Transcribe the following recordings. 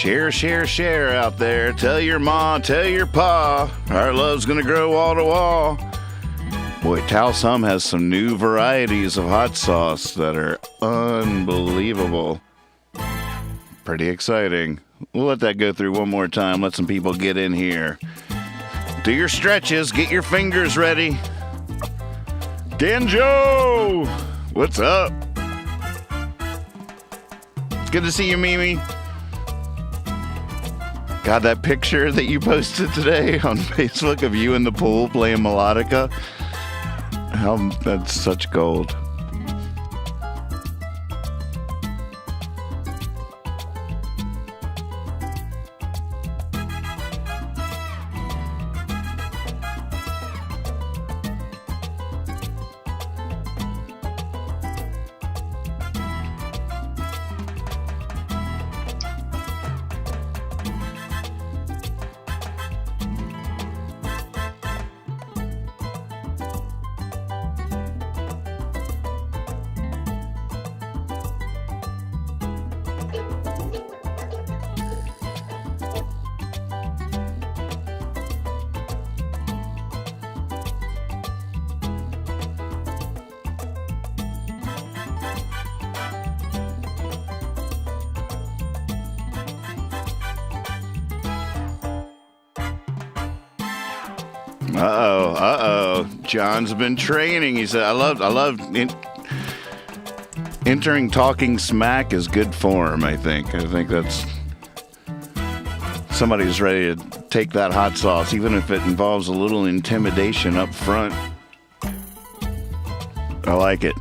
Share, share, share out there. Tell your ma, tell your pa. Our love's gonna grow wall to wall. Boy, Taos Hum has some new varieties of hot sauce that are unbelievable. Pretty exciting. We'll let that go through one more time. Let some people get in here. Do your stretches. Get your fingers ready. Ganjo! What's up? It's good to see you, Mimi. God, that picture that you posted today on Facebook of you in the pool playing melodica. That's such gold. Uh-oh. John's been training. He said, I love entering talking smack is good form, I think. That's somebody's ready to take that hot sauce, even if it involves a little intimidation up front. I like it.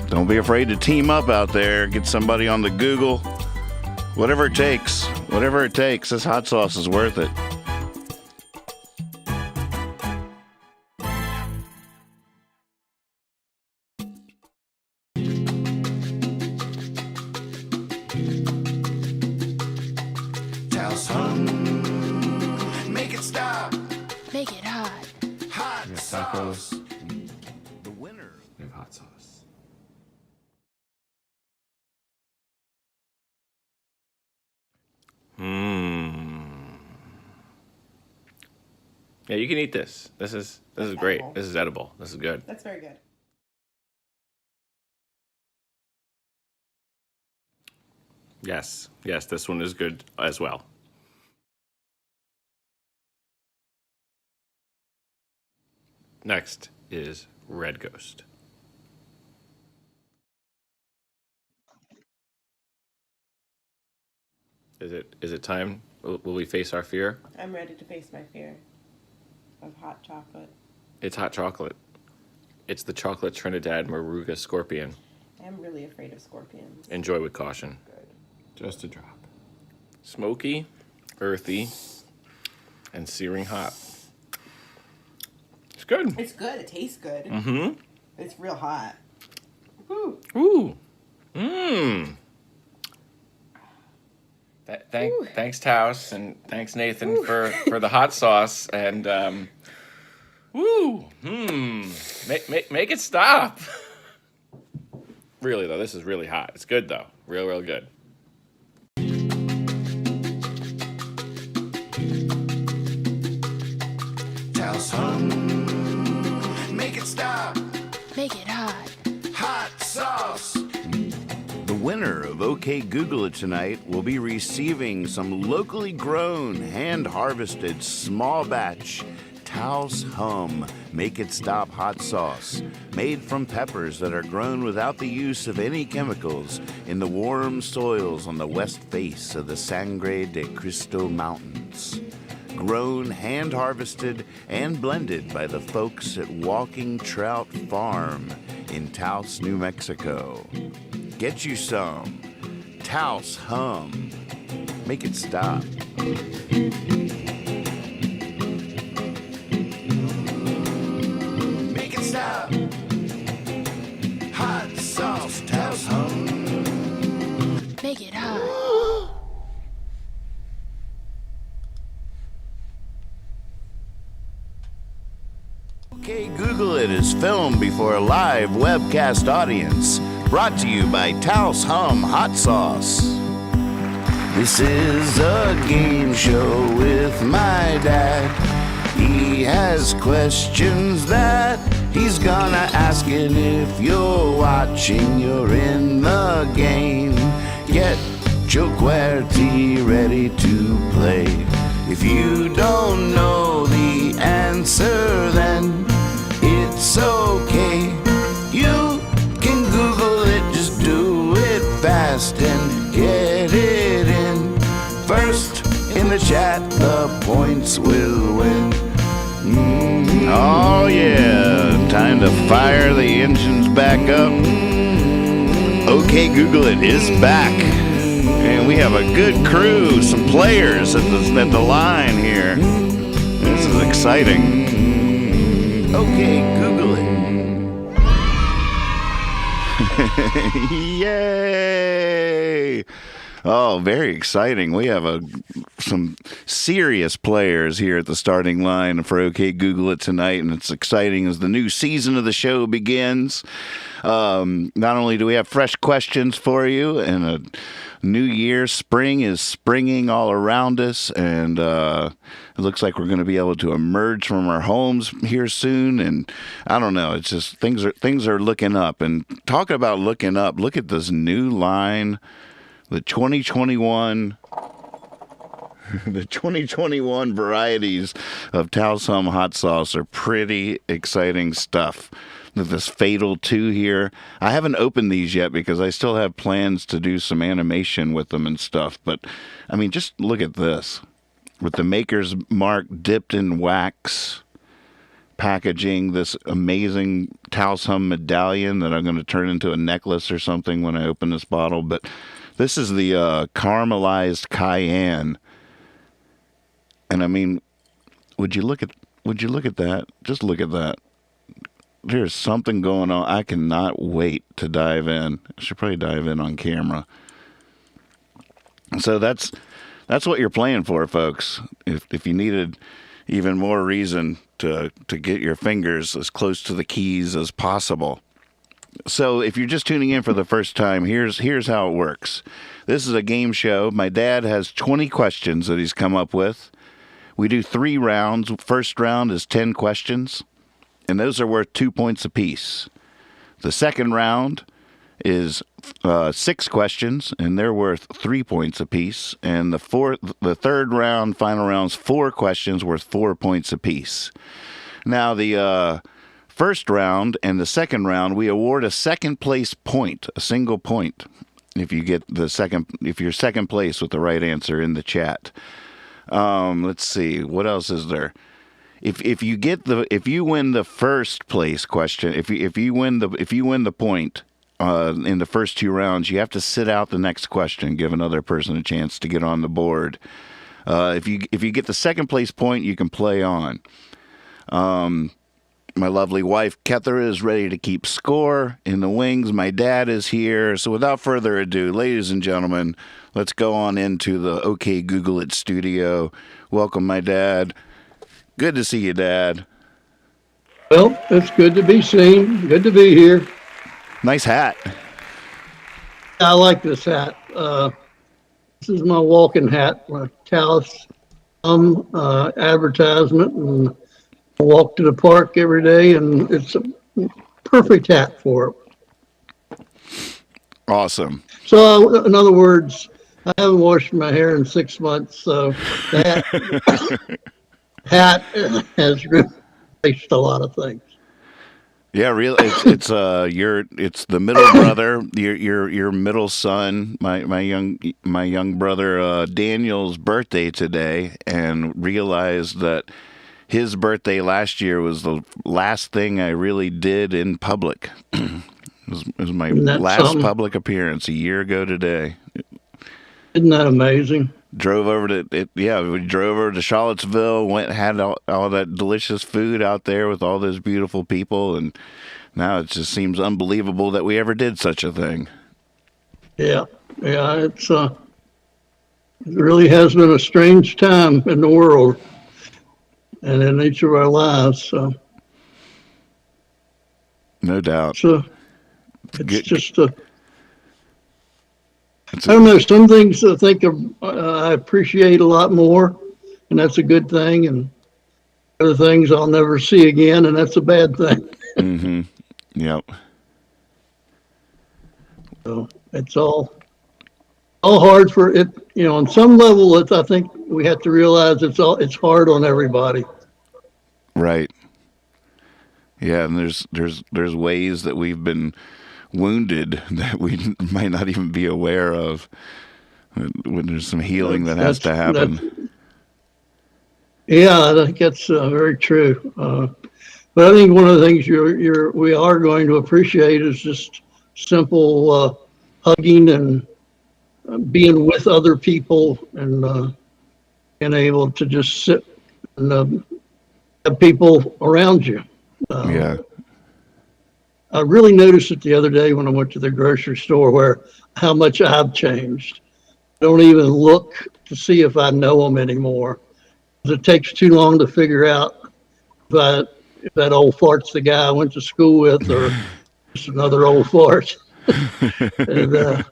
Don't be afraid to team up out there. Get somebody on the Google. Whatever it takes. Whatever it takes. This hot sauce is worth it. Taos Hum. Make it stop. Make it hot. Hot sauce. The winner. We have hot sauce. Yeah, you can eat this. This is great. Edible. This is edible. This is good. That's very good. Yes, this one is good as well. Next is Red Ghost. Is it time? Will we face our fear? I'm ready to face my fear of hot chocolate. It's hot chocolate. It's the chocolate Trinidad Maruga Scorpion. I'm really afraid of scorpions. Enjoy with caution. Good. Just a drop. Smoky, earthy, and searing hot. It's good. It's good. It tastes good. Mm-hmm. It's real hot. Woo. Ooh. Mmm. Thanks, Taos, and thanks, Nathan, for the hot sauce. And, make it stop. Really, though, this is really hot. It's good, though. Real good. Taos Hum. Make it stop. Make it hot. Hot sauce. The winner of OK Google It tonight will be receiving some locally grown, hand-harvested, small batch Taos Hum Make It Stop hot sauce, made from peppers that are grown without the use of any chemicals in the warm soils on the west face of the Sangre de Cristo Mountains. Grown, hand-harvested, and blended by the folks at Walking Trout Farm in Taos, New Mexico. Get you some Taos Hum. Make it stop. Make it stop. Hot sauce, Taos Hum. Make it hot. is filmed before a live webcast audience. Brought to you by Taos Hum Hot Sauce. This is a game show with my dad. He has questions that he's gonna ask, and if you're watching, you're in the game. Get your QWERTY ready to play. If you don't know the answer, then it's okay. You can Google it, just do it fast and get it in. First in the chat, the points will win. Oh yeah, time to fire the engines back up. Okay, Google It is back. And we have a good crew, some players at the line here. This is exciting. Okay, Google it. Yay! Oh, very exciting. We have some serious players here at the starting line for OK Google It tonight, and it's exciting as the new season of the show begins. Not only do we have fresh questions for you and a new year, spring is springing all around us, and it looks like we're going to be able to emerge from our homes here soon. And I don't know, it's just things are looking up. And talking about looking up, look at this new line. The 2021 varieties of Taos Hum hot sauce are pretty exciting stuff. This Fatal 2 here. I haven't opened these yet because I still have plans to do some animation with them and stuff. But, I mean, just look at this. With the maker's mark dipped in wax, packaging this amazing Taos Hum medallion that I'm going to turn into a necklace or something when I open this bottle. But this is the caramelized cayenne. And, I mean, would you look at that? Just look at that. There's something going on. I cannot wait to dive in. I should probably dive in on camera. So that's what you're playing for, folks. If you needed even more reason to get your fingers as close to the keys as possible. So if you're just tuning in for the first time, here's how it works. This is a game show. My dad has 20 questions that he's come up with. We do 3 rounds. First round is 10 questions. And those are worth 2 points apiece. The second round is 6 questions, and they're worth 3 points apiece. And the third round, final round's 4 questions worth 4 points apiece. Now, the first round and the second round, we award a second place point, a single point, if you're second place with the right answer in the chat. Let's see, what else is there? If you win the first place question, if you win the point in the first 2 rounds, you have to sit out the next question, give another person a chance to get on the board. If you get the second place point, you can play on. My lovely wife Kether is ready to keep score in the wings. My dad is here. So without further ado, ladies and gentlemen, let's go on into the OK Google It studio. Welcome, my dad. Good to see you, Dad. Well, it's good to be seen. Good to be here. Nice hat. I like this hat. This is my walking hat, my Taos advertisement. And I walk to the park every day, and it's a perfect hat for it. Awesome. So, in other words, I haven't washed my hair in 6 months, so that hat has replaced a lot of things. Yeah, really. It's the middle brother, your middle son, my young brother Daniel's birthday today, and realized that his birthday last year was the last thing I really did in public. It was my last public appearance a year ago today. Isn't that amazing? We drove over to Charlottesville, had all that delicious food out there with all those beautiful people, and now it just seems unbelievable that we ever did such a thing. Yeah, it really has been a strange time in the world. and in each of our lives. So No doubt. So it's Good- just, It's I don't know, some things I think I appreciate a lot more, and that's a good thing. And other things I'll never see again, and that's a bad thing. Mm-hmm. Yep. So it's all hard for it. You know, on some level, I think we have to realize it's hard on everybody. Right. Yeah, and there's ways that we've been wounded that we might not even be aware of. When there's some healing that has to happen. Yeah, I think that's very true. But I think one of the things we are going to appreciate is just simple hugging and being with other people and being able to just sit and have people around you. Yeah. I really noticed it the other day when I went to the grocery store how much I've changed. I don't even look to see if I know them anymore. It takes too long to figure out if that old fart's the guy I went to school with or just another old fart. And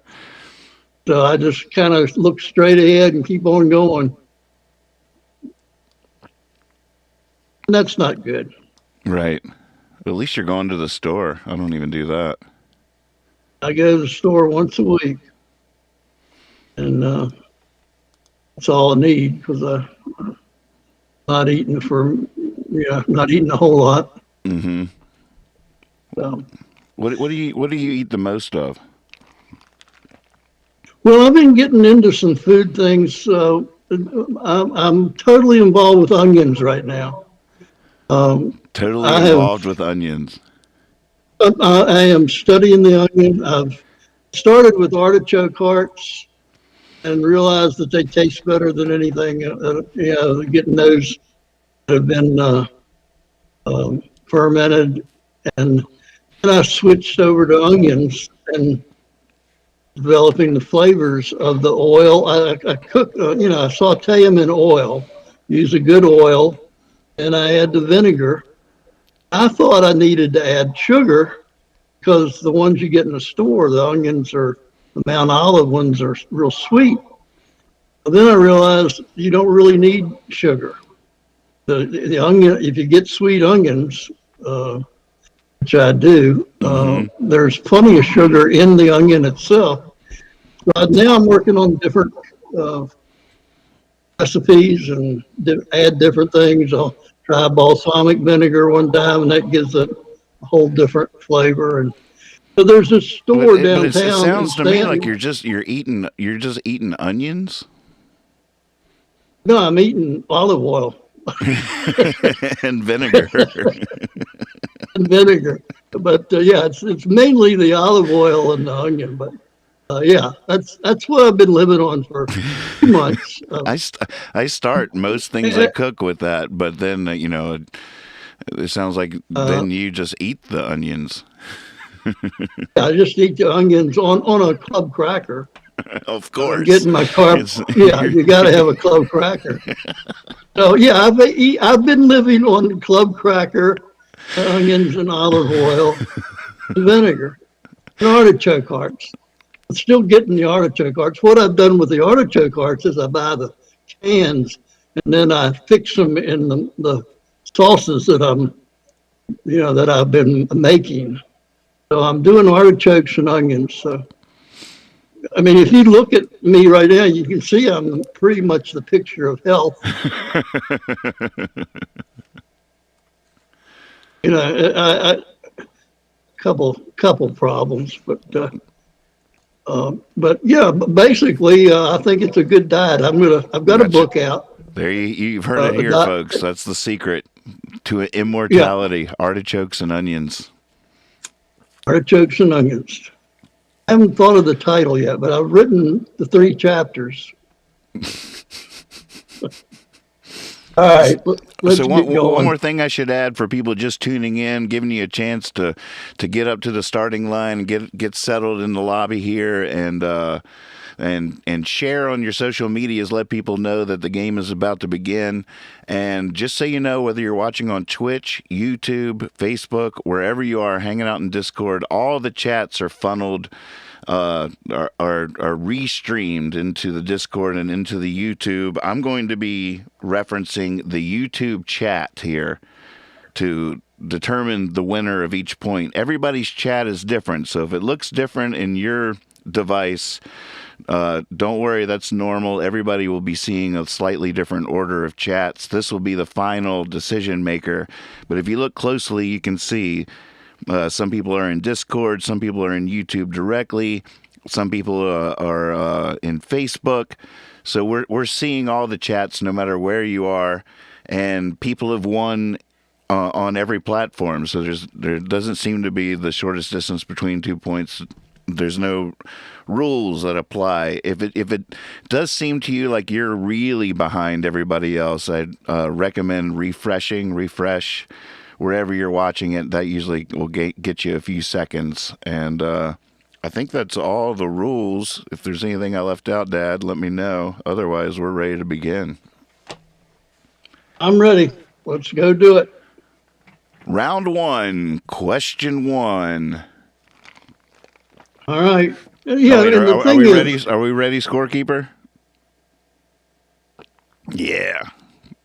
so I just kind of look straight ahead and keep on going. And that's not good. Right. At least you're going to the store. I don't even do that. I go to the store once a week. And that's all I need because I'm not eating not eating a whole lot. Mm-hmm. So, What do you eat the most of? well, I've been getting into some food things. I'm totally involved with onions right now. Totally I involved with onions. I am studying the onion. I've started with artichoke hearts and realized that they taste better than anything. Getting those that have been fermented, and then I switched over to onions and developing the flavors of the oil. I cook, I saute them in oil, use a good oil, and I add the vinegar. I thought I needed to add sugar because the ones you get in the store, the onions the Mount Olive ones are real sweet. But then I realized you don't really need sugar. The onion, if you get sweet onions, which I do, there's plenty of sugar in the onion itself. But now I'm working on different recipes and add different things. I'll try balsamic vinegar one time, and that gives it a whole different flavor. And so there's this store downtown. It sounds to me like you're just eating onions. No, I'm eating olive oil And vinegar. and vinegar. But yeah, it's mainly the olive oil and the onion. But yeah, that's what I've been living on for 2 months. I start most things I cook with that, but then it sounds like then you just eat the onions. I just eat the onions on a club cracker. Of course, Getting my carbs. Yeah, you got to have a club cracker. So yeah, I've been living on club cracker, onions, and olive oil, and vinegar, and artichoke hearts. I'm still getting the artichoke hearts. What I've done with the artichoke hearts is I buy the cans and then I fix them in the sauces that I've been making. So I'm doing artichokes and onions. So, I mean, if you look at me right now, you can see I'm pretty much the picture of health. I couple problems, but yeah, basically, I think it's a good diet. I've got a book out. There you've heard it here, folks. That's the secret to immortality: artichokes and onions. Artichokes and onions. I haven't thought of the title yet, but I've written the 3 chapters. All right, let's So get one going. more thing I should add for people just tuning in, giving you a chance to get up to the starting line, get settled in the lobby here, and share on your social medias. Let people know that the game is about to begin. And just so you know, whether you're watching on Twitch, YouTube, Facebook, wherever you are, hanging out in Discord, all the chats are funneled. Are restreamed into the Discord and into the YouTube. I'm going to be referencing the YouTube chat here to determine the winner of each point. Everybody's chat is different, so if it looks different in your device, don't worry, that's normal. Everybody will be seeing a slightly different order of chats. This will be the final decision maker, but if you look closely, you can see some people are in Discord, some people are in YouTube directly, some people are in Facebook. So we're seeing all the chats no matter where you are, and people have won on every platform. So there doesn't seem to be the shortest distance between 2 points. There's no rules that apply. If it does seem to you like you're really behind everybody else, I'd recommend refresh wherever you're watching it. That usually will get you a few seconds. And I think that's all the rules. If there's anything I left out, Dad, let me know. Otherwise, we're ready to begin. I'm ready. Let's go do it. Round 1, question 1. All right. Yeah, Oh, wait, and the are thing we is, ready? Are we ready, scorekeeper? Yeah.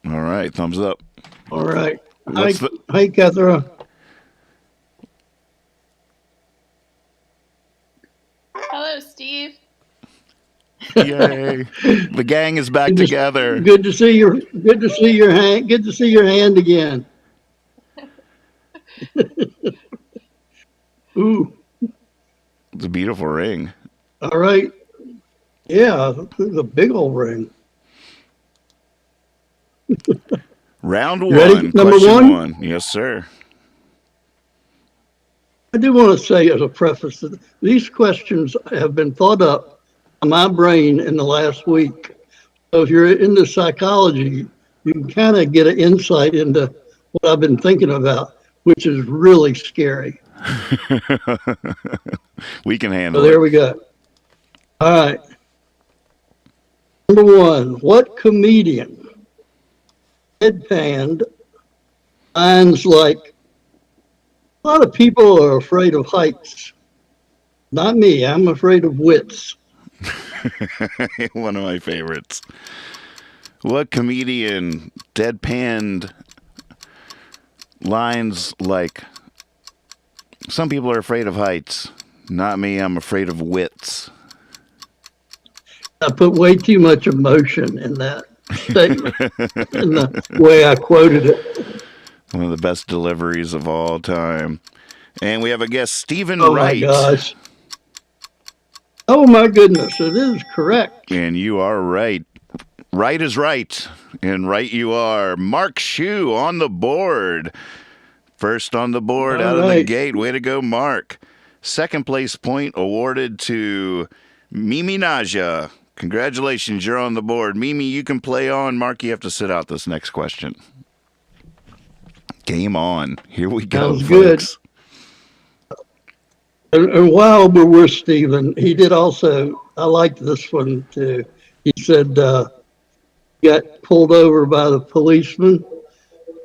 All right, thumbs up. all right. What's Hi, Catherine. Hello, Steve. Yay! The gang is back together. Good to see your hand. Good to see your hand again. Ooh. It's a beautiful ring. All right. Yeah, the big old ring. Round 1, ready? Number question one? 1. Yes, sir. I do want to say as a preface that these questions have been thought up on my brain in the last week. So if you're into psychology, you can kind of get an insight into what I've been thinking about, which is really scary. We can handle So there it. we go. All right. Number 1, what comedian deadpanned lines like, a lot of people are afraid of heights. Not me. I'm afraid of wits. One of my favorites. What comedian deadpanned lines like, some people are afraid of heights. Not me, I'm afraid of wits. I put way too much emotion in that statement in the way I quoted it. One of the best deliveries of all time. And we have a guest, Stephen Oh Wright. my gosh. Oh my goodness, it is correct. And you are right. Right is right. And right you are. Mark Shue on the board. First on the board All out of the right. gate. Way to go, Mark. Second place point awarded to Mimi Naja. Congratulations, you're on the board. Mimi, you can play on. Mark, you have to sit out this next question. Game on. Here we go, Sounds good. folks. And while we're with Stephen, he did also, I liked this one too. He said, got pulled over by the policeman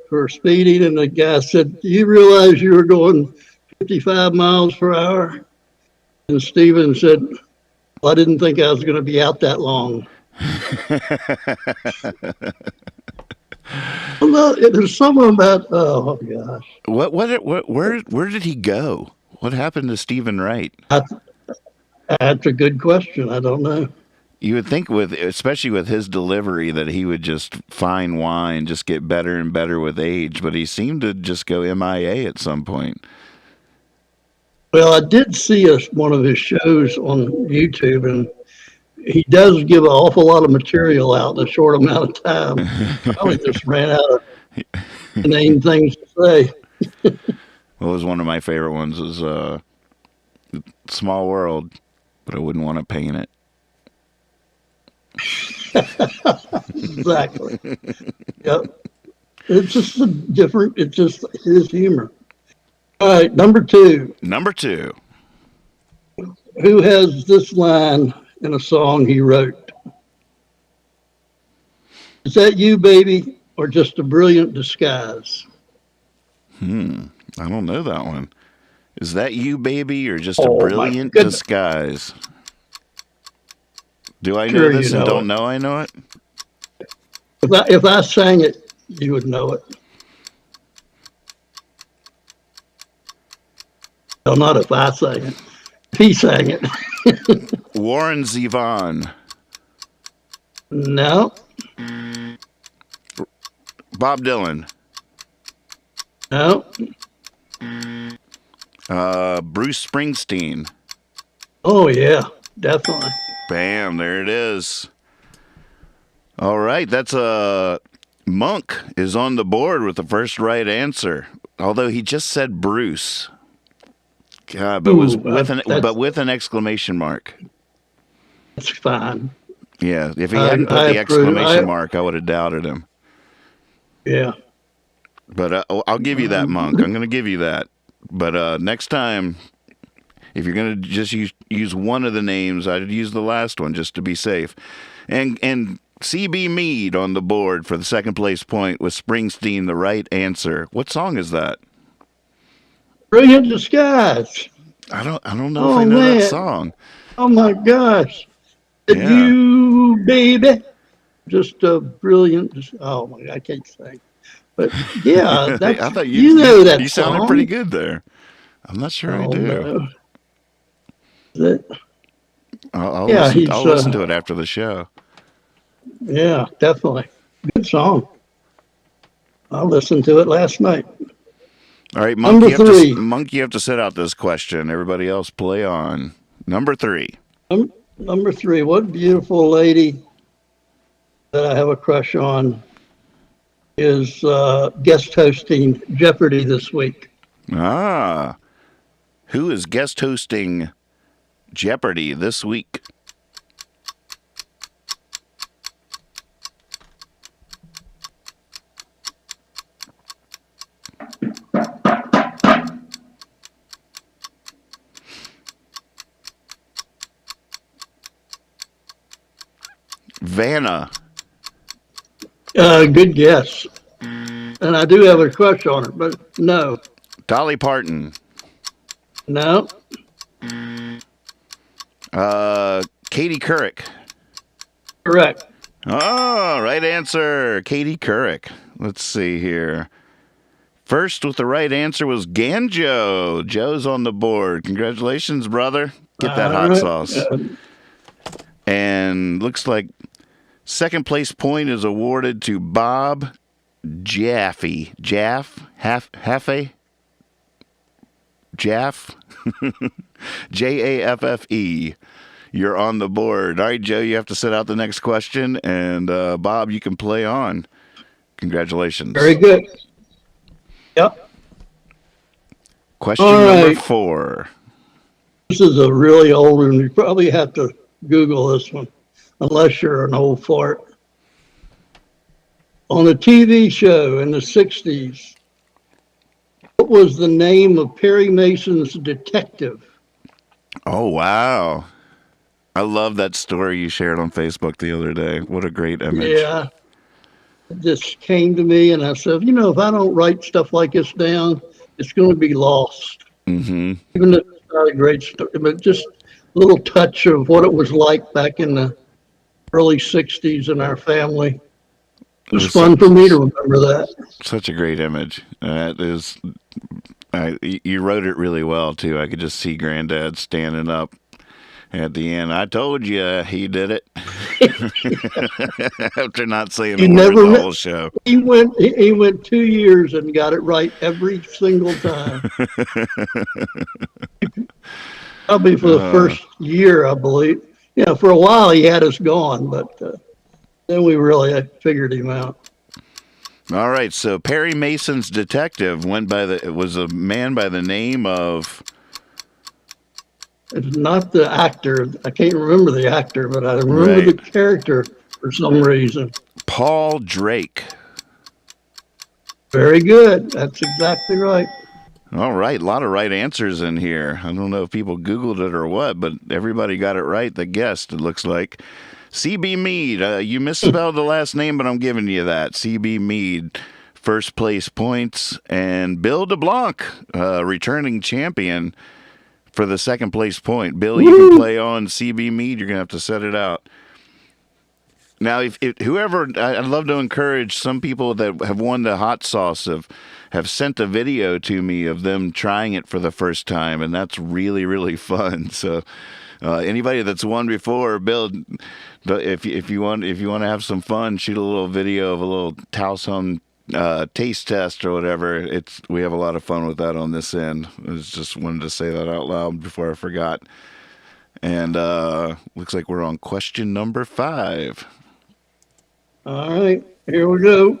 for speeding, and the guy said, "Do you realize you were going 55 miles per hour?" And Stephen said, "Well, I didn't think I was going to be out that long." Well, there's something about, oh gosh. Where did he go? What happened to Stephen Wright? That's a good question. I don't know. You would think especially with his delivery, that he would just fine wine, just get better and better with age, but he seemed to just go MIA at some point. Well, I did see one of his shows on YouTube, and he does give an awful lot of material out in a short amount of time. Probably just ran out of inane things to say. What was one of my favorite ones was Small World, but I wouldn't want to paint it. Exactly. Yep. It's just a different. It's just his humor. All right, number two. Number two. Who has this line in a song he wrote? Is that you, baby, or just a brilliant disguise? I don't know that one. Is that you, baby, or just Oh, a my brilliant goodness. disguise? Do I know Sure this you and know don't it. know I know it? If I sang it, you would know it. Well, not if I sang it. If he sang it. Warren Zevon. No, Bob Dylan. no. Bruce Springsteen. Oh, yeah, definitely. Bam, there it is. All right, that's Monk is on the board with the first right answer. Although he just said Bruce. But was Ooh, with an exclamation mark. That's fine. Yeah, if he I- hadn't put I the approve. exclamation mark, I would have doubted him. Yeah. But I'll give you that, Monk. I'm going to give you that. But next time, if you're going to just use one of the names, I'd use the last one just to be safe. And CB Mead on the board for the second place point with Springsteen, the right answer. What song is that? Brilliant disguise. I don't know Oh, if I know man. that song. Oh, my gosh. Did Yeah. you, baby? Just a brilliant. Oh, my God, I can't sing. But, yeah, that's, I thought you know that you song. sounded pretty good there. I'm not sure I Oh, do. no. That, I'll Yeah, I'll listen to it after the show. yeah, definitely. Good song. I listened to it last night. All right, Monk, Number you have three. Monk, you have to set out this question. Everybody else play on. Number three. Number three, what beautiful lady that I have a crush on is guest hosting Jeopardy this week. Ah. Who is guest hosting Jeopardy this week? Vanna. Good guess. And I do have a crush on her, but no. Dolly Parton. No. Katie Couric. Correct. Oh, right answer. Katie Couric. Let's see here. First with the right answer was Ganjo. Joe's on the board. Congratulations, brother. Get that hot All right. sauce. And looks like second place point is awarded to Bob Jaffe. Jaffe? Jaff? Jaffe. You're on the board. All right, Joe, you have to set out the next question. And Bob, you can play on. Congratulations. Very good. Yep. Question All number right. 4. This is a really old one. You probably have to Google this one, unless you're an old fart. On a TV show in the 60s, what was the name of Perry Mason's detective? Oh, wow. I love that story you shared on Facebook the other day. What a great image. Yeah. It just came to me, and I said, if I don't write stuff like this down, it's going to be lost. Mm-hmm. Even if it's not a great story, but just a little touch of what it was like back in the early 60s in our family. It was fun for me to remember that. Such a great image. That is, you wrote it really well, too. I could just see Granddad standing up at the end. I told you he did it. After not saying a word the whole show. He went 2 years and got it right every single time. Probably for the first year, I believe. For a while he had us gone, but then we really figured him out. All right, so Perry Mason's detective was a man by the name of. It's not the actor. I can't remember the actor, but I remember the character for some reason. Paul Drake. Very good. That's exactly right. All right, a lot of right answers in here. I don't know if people Googled it or what, but everybody got it right that guessed, it looks like. CB Mead, you misspelled the last name, but I'm giving you that. CB Mead, first place points. And Bill DeBlanc, returning champion for the second place point. Bill, you can play on. CB Mead, you're going to have to set it out. Now, if whoever, I'd love to encourage some people that have won the hot sauce have sent a video to me of them trying it for the first time, and that's really, really fun. So, anybody that's won before, Bill, if you want to have some fun, shoot a little video of a little Towson taste test or whatever. We have a lot of fun with that on this end. I just wanted to say that out loud before I forgot. And looks like we're on question number 5. All right, here we go.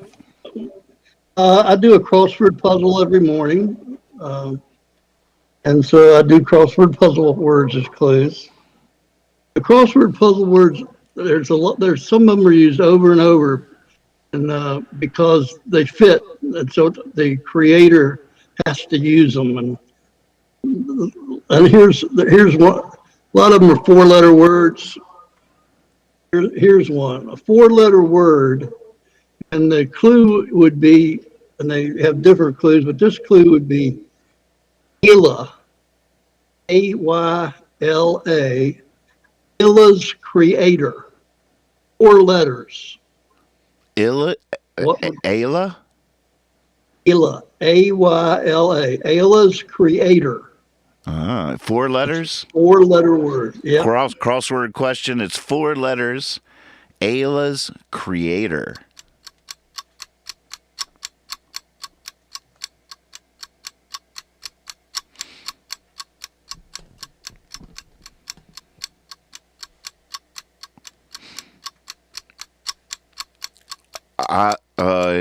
I do a crossword puzzle every morning. And so I do crossword puzzle words as clues. The crossword puzzle words, there's some of them are used over and over, and because they fit, and so the creator has to use them. And here's one. A lot of them are 4-letter words. Here's one, a 4-letter word, and the clue would be, and they have different clues, but this clue would be Ayla, Ayla, Ayla's creator. 4 letters. Ayla? Ayla, Ayla, Ayla's creator. 4 letters? 4-letter word. Yeah. Crossword question. It's 4 letters. Ayla's creator.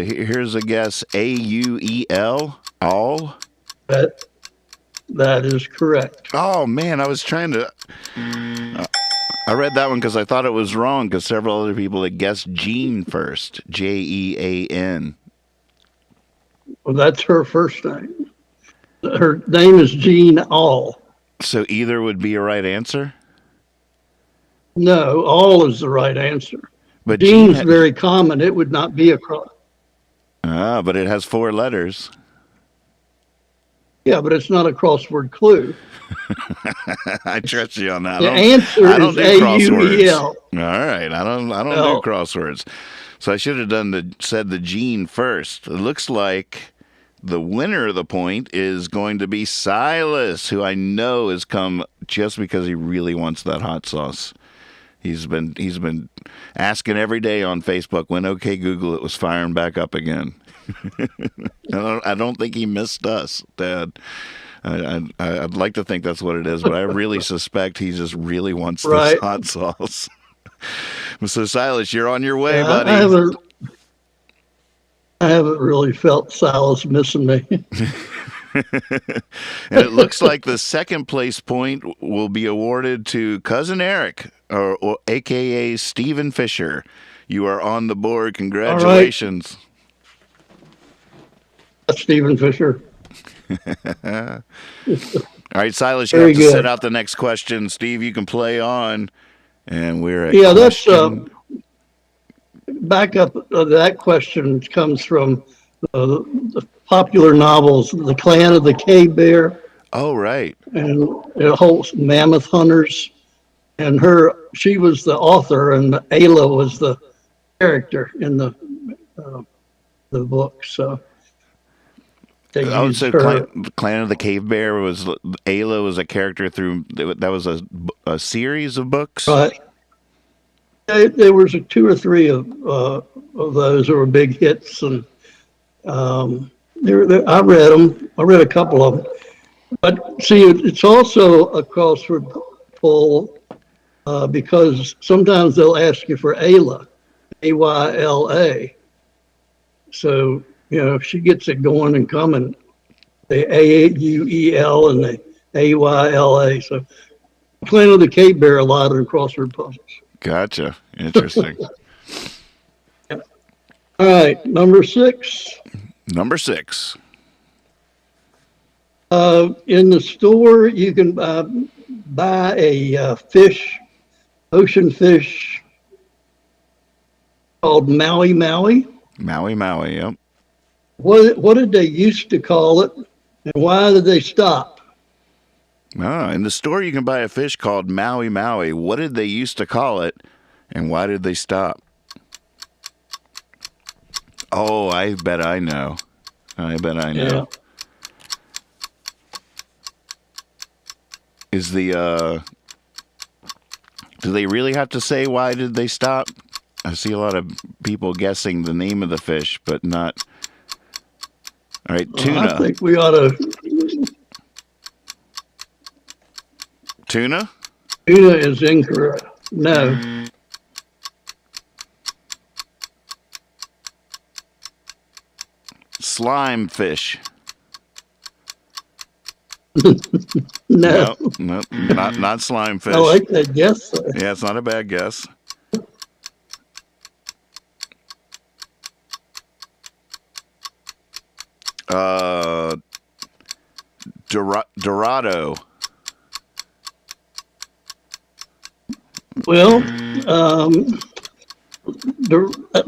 Here's a guess. AUEL. All. That is correct. Oh man, I was trying to. I read that one because I thought it was wrong because several other people had guessed Jean first. Jean. Well, that's her first name. Her name is Jean All. So either would be a right answer? No, All is the right answer. But Jean's very common. It would not be a cross. But it has 4 letters. Yeah, but it's not a crossword clue. I trust you on that. The answer is AUEL. All right, I don't do crosswords. So I should have said the Jean first. It looks like the winner of the point is going to be Silas, who I know has come just because he really wants that hot sauce. He's been asking every day on Facebook when OK Google it was firing back up again. I don't think he missed us, Dad. I'd like to think that's what it is, but I really suspect he just really wants this hot sauce. So Silas, you're on your way, buddy. I haven't really felt Silas missing me. And it looks like the second place point will be awarded to Cousin Eric, or AKA Stephen Fisher. You are on the board. Congratulations. That's Stephen Fisher. All right, Silas, you have to set out the next question. Steve, you can play on. And we're at question. Back up, that question comes from the popular novels, The Clan of the Cave Bear. Oh, right. And it holds Mammoth Hunters. And she was the author, and Ayla was the character in the book. So Clan of the Cave Bear Ayla was a character through that was a series of books. Right. There was 2 or 3 of those that were big hits, and I read them. I read a couple of them. But see, it's also a crossword pull because sometimes they'll ask you for Ayla, Ayla. So, if she gets it going and coming, the AUEL and the AYLA. So, Clan of the Cave Bear a lot in crossword puzzles. Gotcha. Interesting. All right, number 6. Number 6. In the store, you can buy a fish, ocean fish called Maui Maui. Maui Maui, yep. What did they used to call it, and why did they stop? In the store you can buy a fish called Maui Maui. What did they used to call it, and why did they stop? Oh, I bet I know. I bet I know. Yeah. Is the do they really have to say why did they stop? I see a lot of people guessing the name of the fish, but not. All right, tuna. I think we ought to. Tuna? Tuna is incorrect. No. Slime fish. No. Nope, not slime fish. I like that guess. Though. Yeah, it's not a bad guess. Dorado. Well,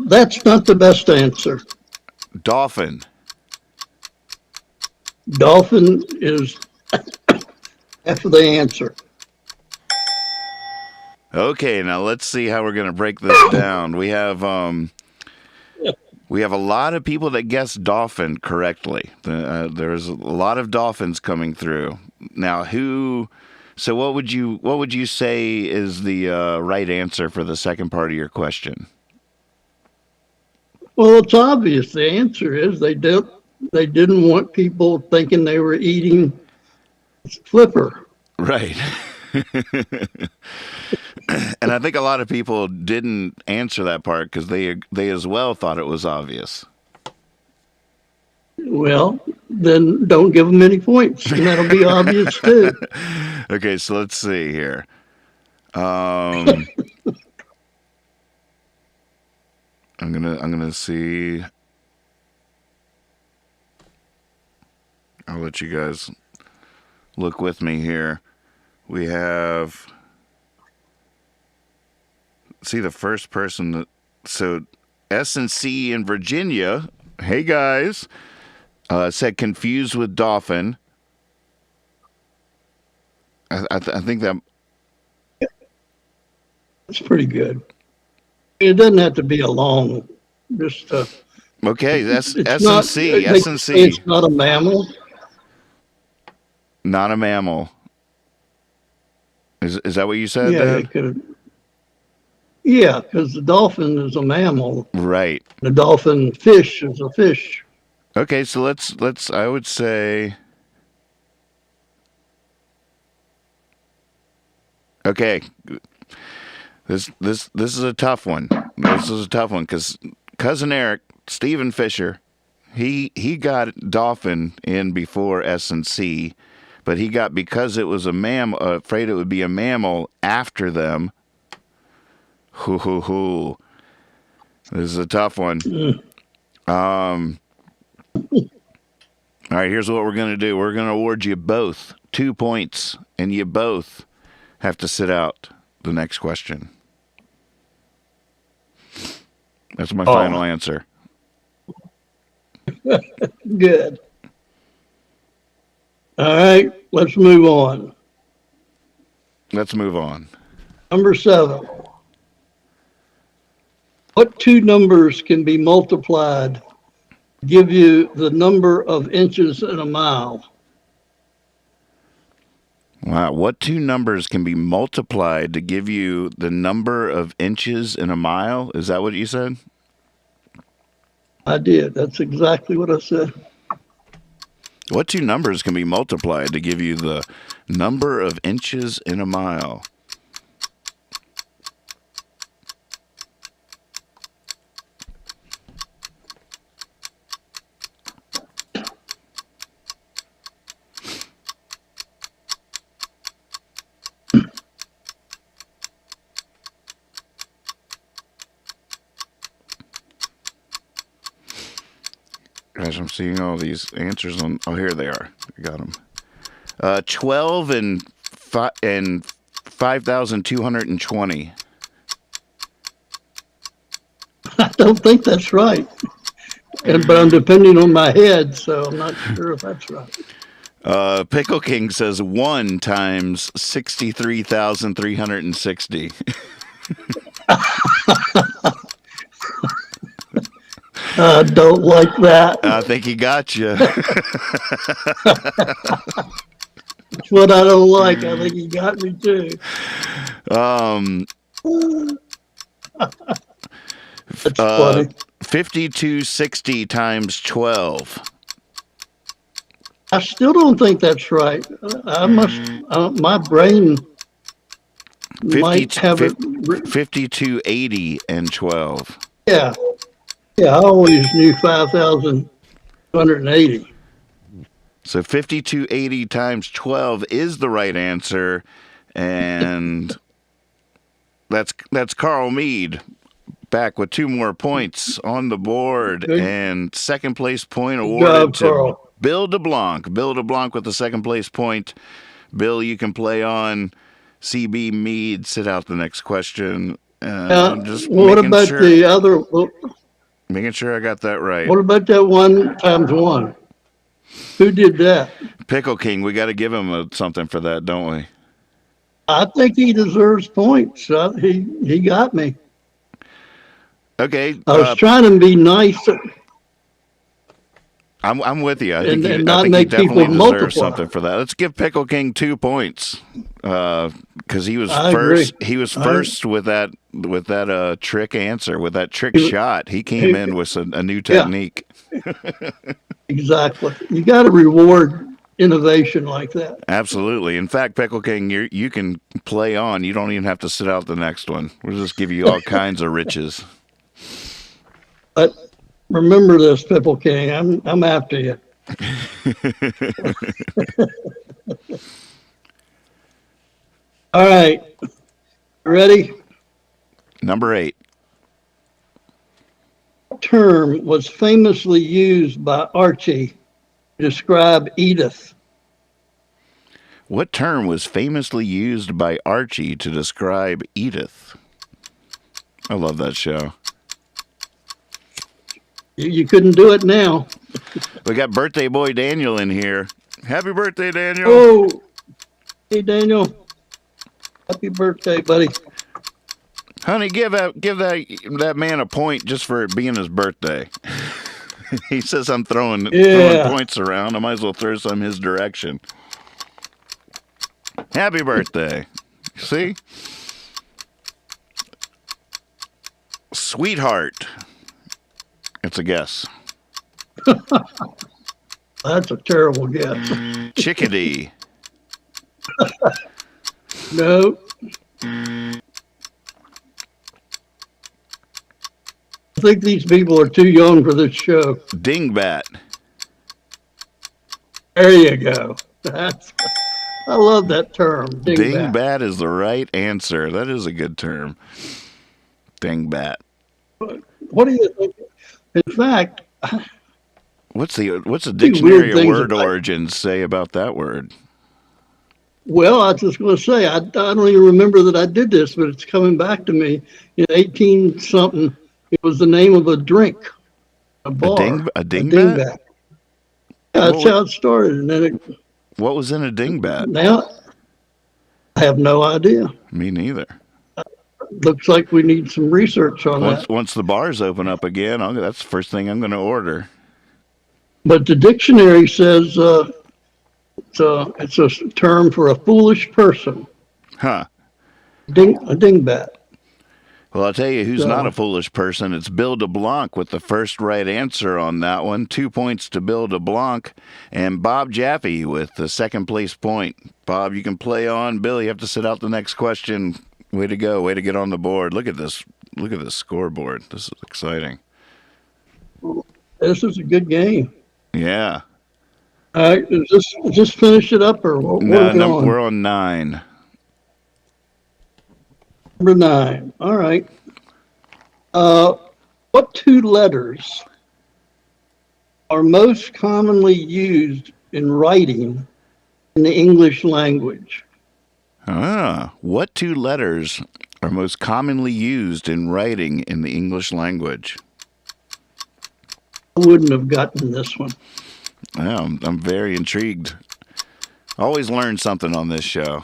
that's not the best answer. Dolphin. Dolphin is after the answer. Okay, now let's see how we're going to break this down. We have a lot of people that guessed dolphin correctly. There's a lot of dolphins coming through. Now, so what would you say is the right answer for the second part of your question? Well, it's obvious. The answer is they didn't want people thinking they were eating flipper. Right. And I think a lot of people didn't answer that part because they as well thought it was obvious. Well, then don't give them any points, and that'll be obvious too. Okay, so let's see here. I'm gonna see. I'll let you guys look with me here. We have. See the first person. So S&C in Virginia. Hey guys, said confused with dolphin. I think that. It's pretty good. It doesn't have to be a long. Just Okay, that's it's not- S&C. they say S&C. It's not a mammal. Not a mammal. Is that what you said? Yeah, Dan? it could. Yeah, because the dolphin is a mammal. Right. The dolphin fish is a fish. Okay, so let's. I would say. Okay, this is a tough one. This is a tough one because cousin Eric, Stephen Fisher, he got dolphin in before S&C, but he got because it was a mammal. Afraid it would be a mammal after them. Hoo. This is a tough one. All right, here's what we're going to do. We're going to award you both 2 points, and you both have to sit out the next question. That's my final answer. Good. All right, let's move on. Let's move on. Number 7. What two numbers can be multiplied to give you the number of inches in a mile? Wow. What two numbers can be multiplied to give you the number of inches in a mile? Is that what you said? I did. That's exactly what I said. What two numbers can be multiplied to give you the number of inches in a mile? Gosh, I'm seeing all these answers on. Oh, here they are. I got them. 12 and 5,220. I don't think that's right. But I'm depending on my head, so I'm not sure if that's right. Pickle King says 1 times 63,360. I don't like that. I think he got you. That's what I don't like. I think he got me too. That's funny. 5260 times 12. I still don't think that's right. I must. My brain might have it. 5280 and 12. Yeah, yeah. I always knew 5,280. So 5280 times 12 is the right answer, and that's Carl Mead back with 2 more points on the board. Good. And second place point Good awarded job, to Carl. Bill DeBlanc. Bill DeBlanc with the second place point. Bill, you can play on. CB Mead, sit out the next question. Just what about the other? Making sure I got that right. What about that 1 times 1? Who did that? Pickle King, we got to give him something for that, don't we? I think he deserves points. He got me. Okay. I was trying to be nice. I'm with you. I think and he not make definitely people deserves multiply. something for that. Let's give Pickle King 2 points because he was I first. agree. He was first with that trick answer, with that trick shot. He came in with a new technique. Exactly. You got to reward innovation like that. Absolutely. In fact, Pickle King, you can play on. You don't even have to sit out the next one. We'll just give you all kinds of riches. But remember this, Pickle King. I'm after you. All right. Ready? Number 8. Term was famously used by Archie to describe Edith. What term was famously used by Archie to describe Edith? I love that show. You couldn't do it now. We got birthday boy Daniel in here. Happy birthday, Daniel. Oh, hey, Daniel. Happy birthday, buddy. Honey, give that man a point just for it being his birthday. He says I'm throwing points around. I might as well throw some his direction. Happy birthday. See? Sweetheart. It's a guess. That's a terrible guess. Chickadee. No. I think these people are too young for this show. Dingbat. There you go. I love that term. Dingbat. Dingbat is the right answer. That is a good term. Dingbat. What do you think? In fact, What's the dictionary of word about, origins say about that word? Well, I was just going to say, I don't even remember that I did this, but it's coming back to me. In 18-something, it was the name of a drink, a bar. A dingbat? Yeah, that's how it started. And then what was in a dingbat? Now, I have no idea. Me neither. Looks like we need some research on that. Once the bars open up again, that's the first thing I'm going to order. But the dictionary says it's a term for a foolish person. Huh. A dingbat. Well, I'll tell you who's not a foolish person. It's Bill DeBlanc with the first right answer on that one. 2 points to Bill DeBlanc. And Bob Jaffe with the second place point. Bob, you can play on. Bill, you have to sit out the next question. Way to go. Way to get on the board. Look at this. Look at this scoreboard. This is exciting. This is a good game. Yeah. All right. Is this finish it up or what? No, we're on 9. Number 9. All right. What 2 letters are most commonly used in writing in the English language? What two letters are most commonly used in writing in the English language? I wouldn't have gotten this one. I'm very intrigued. Always learn something on this show.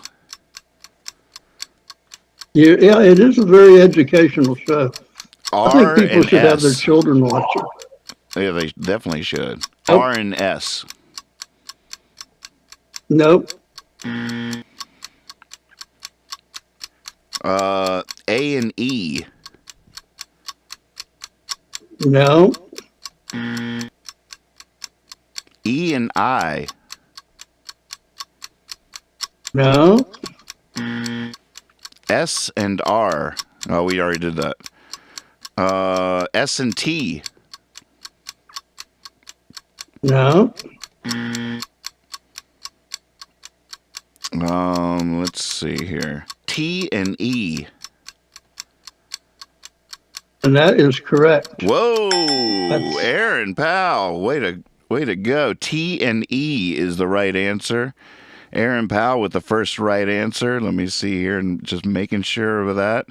Yeah, it is a very educational show. I think R people and should have their S. children watch it. Yeah, they definitely should. Nope. R and S. Nope. A and E. No. E and I. No. S and R. Oh, we already did that. S and T. No. Let's see here. T and E. And that is correct. Whoa, That's- Aaron, pal, way to go. T and E is the right answer. Aaron Powell with the first right answer. Let me see here and just making sure of that.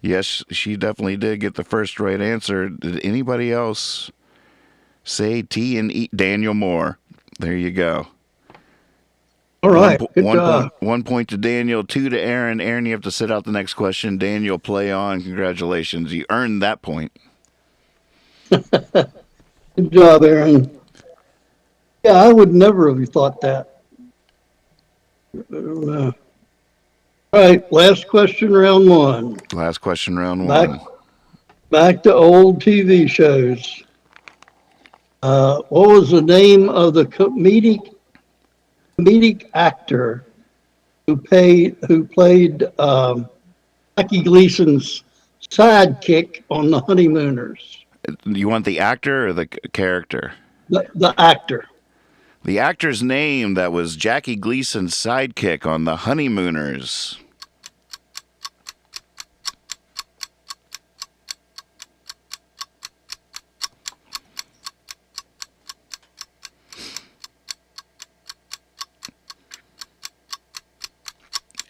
Yes, she definitely did get the first right answer. Did anybody else say T and E? Daniel Moore. There you go. All right. Good job. 1 point to Daniel, 2 to Aaron. Aaron, you have to sit out the next question. Daniel, play on. Congratulations. You earned that point. Good job, Aaron. Yeah, I would never have thought that. All right, last question, round one. Last question, round one. Back to old TV shows. What was the name of the comedic actor who played Bucky Gleason's sidekick on the Honeymooners? You want the actor or the character? The actor. The actor's name that was Jackie Gleason's sidekick on the Honeymooners.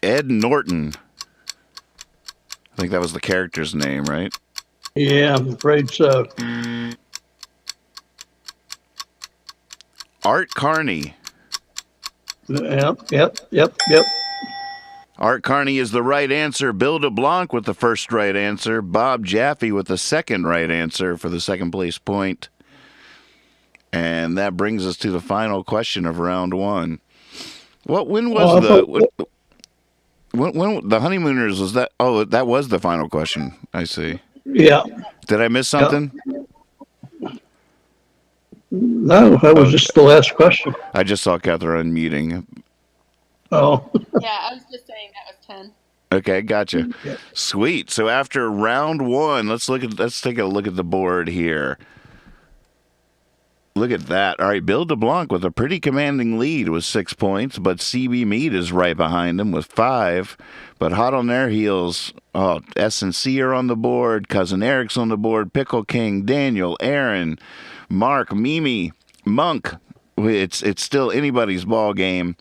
Ed Norton. I think that was the character's name, right? Yeah, I'm afraid so. Art Carney. Yep. Art Carney is the right answer. Bill DeBlanc with the first right answer. Bob Jaffe with the second right answer for the second place point. And that brings us to the final question of round one. When the Honeymooners was that? Oh, that was the final question. I see. Yeah. Did I miss something? No, that was just the last question. I just saw Catherine unmuting. Oh. Yeah, I was just saying that was 10. Okay, gotcha. Yeah. Sweet. So after round one, let's take a look at the board here. Look at that. All right, Bill DeBlanc with a pretty commanding lead with 6 points, but CB Mead is right behind him with 5. But hot on their heels, S&C are on the board, Cousin Eric's on the board, Pickle King, Daniel, Aaron, Mark, Mimi, Monk. It's still anybody's ball game.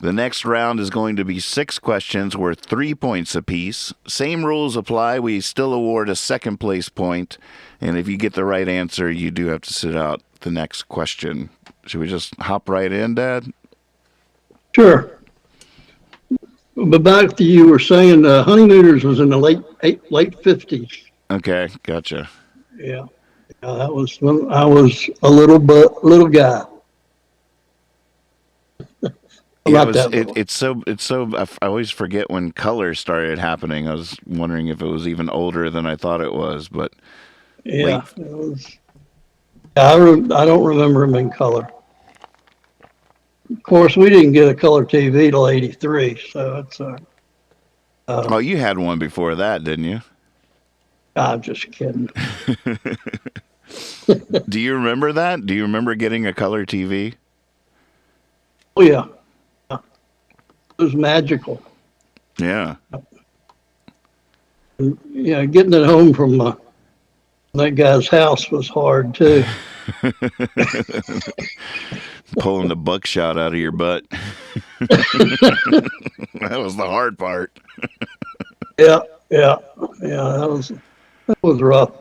The next round is going to be 6 questions worth 3 points apiece. Same rules apply. We still award a second place point. And if you get the right answer, you do have to sit out the next question. Should we just hop right in, Dad? Sure. But back to you were saying Honeymooners was in the late 50s. Okay, gotcha. Yeah. That was when I was a little guy. Yeah, it's so. I always forget when color started happening. I was wondering if it was even older than I thought it was, but yeah, it was. I don't remember him in color. Of course, we didn't get a color TV till '83, so it's. Oh, you had one before that, didn't you? I'm just kidding. Do you remember that? Do you remember getting a color TV? Oh yeah. It was magical. Yeah. Yeah, getting it home from that guy's house was hard too. Pulling the buckshot out of your butt. That was the hard part. Yeah. That was rough.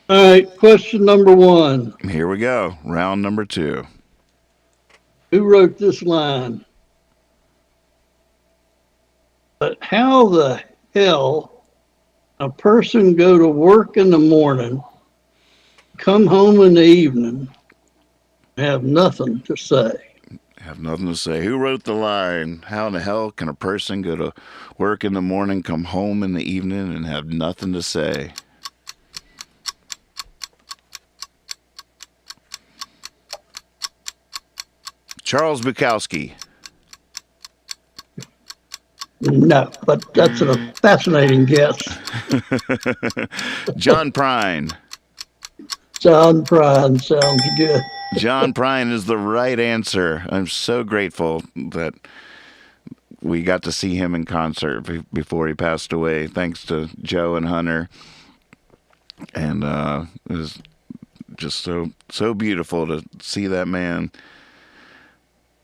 All right, question number 1. Here we go. Round number 2. Who wrote this line? But how the hell a person go to work in the morning, come home in the evening, have nothing to say? Have nothing to say. Who wrote the line? How in the hell can a person go to work in the morning, come home in the evening, and have nothing to say? Charles Bukowski. No, but that's a fascinating guess. John Prine. John Prine sounds good. John Prine is the right answer. I'm so grateful that we got to see him in concert before he passed away. Thanks to Joe and Hunter. And it was just so beautiful to see that man.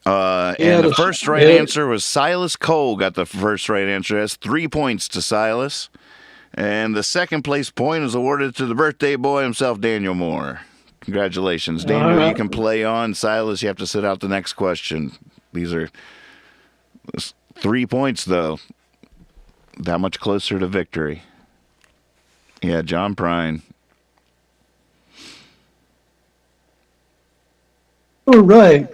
And the first right answer was Silas Cole got the first right answer. That's 3 points to Silas. And the second place point is awarded to the birthday boy himself, Daniel Moore. Congratulations. Daniel, you can play on. Silas, you have to sit out the next question. These are 3 points, though. That much closer to victory. Yeah, John Prine. All right.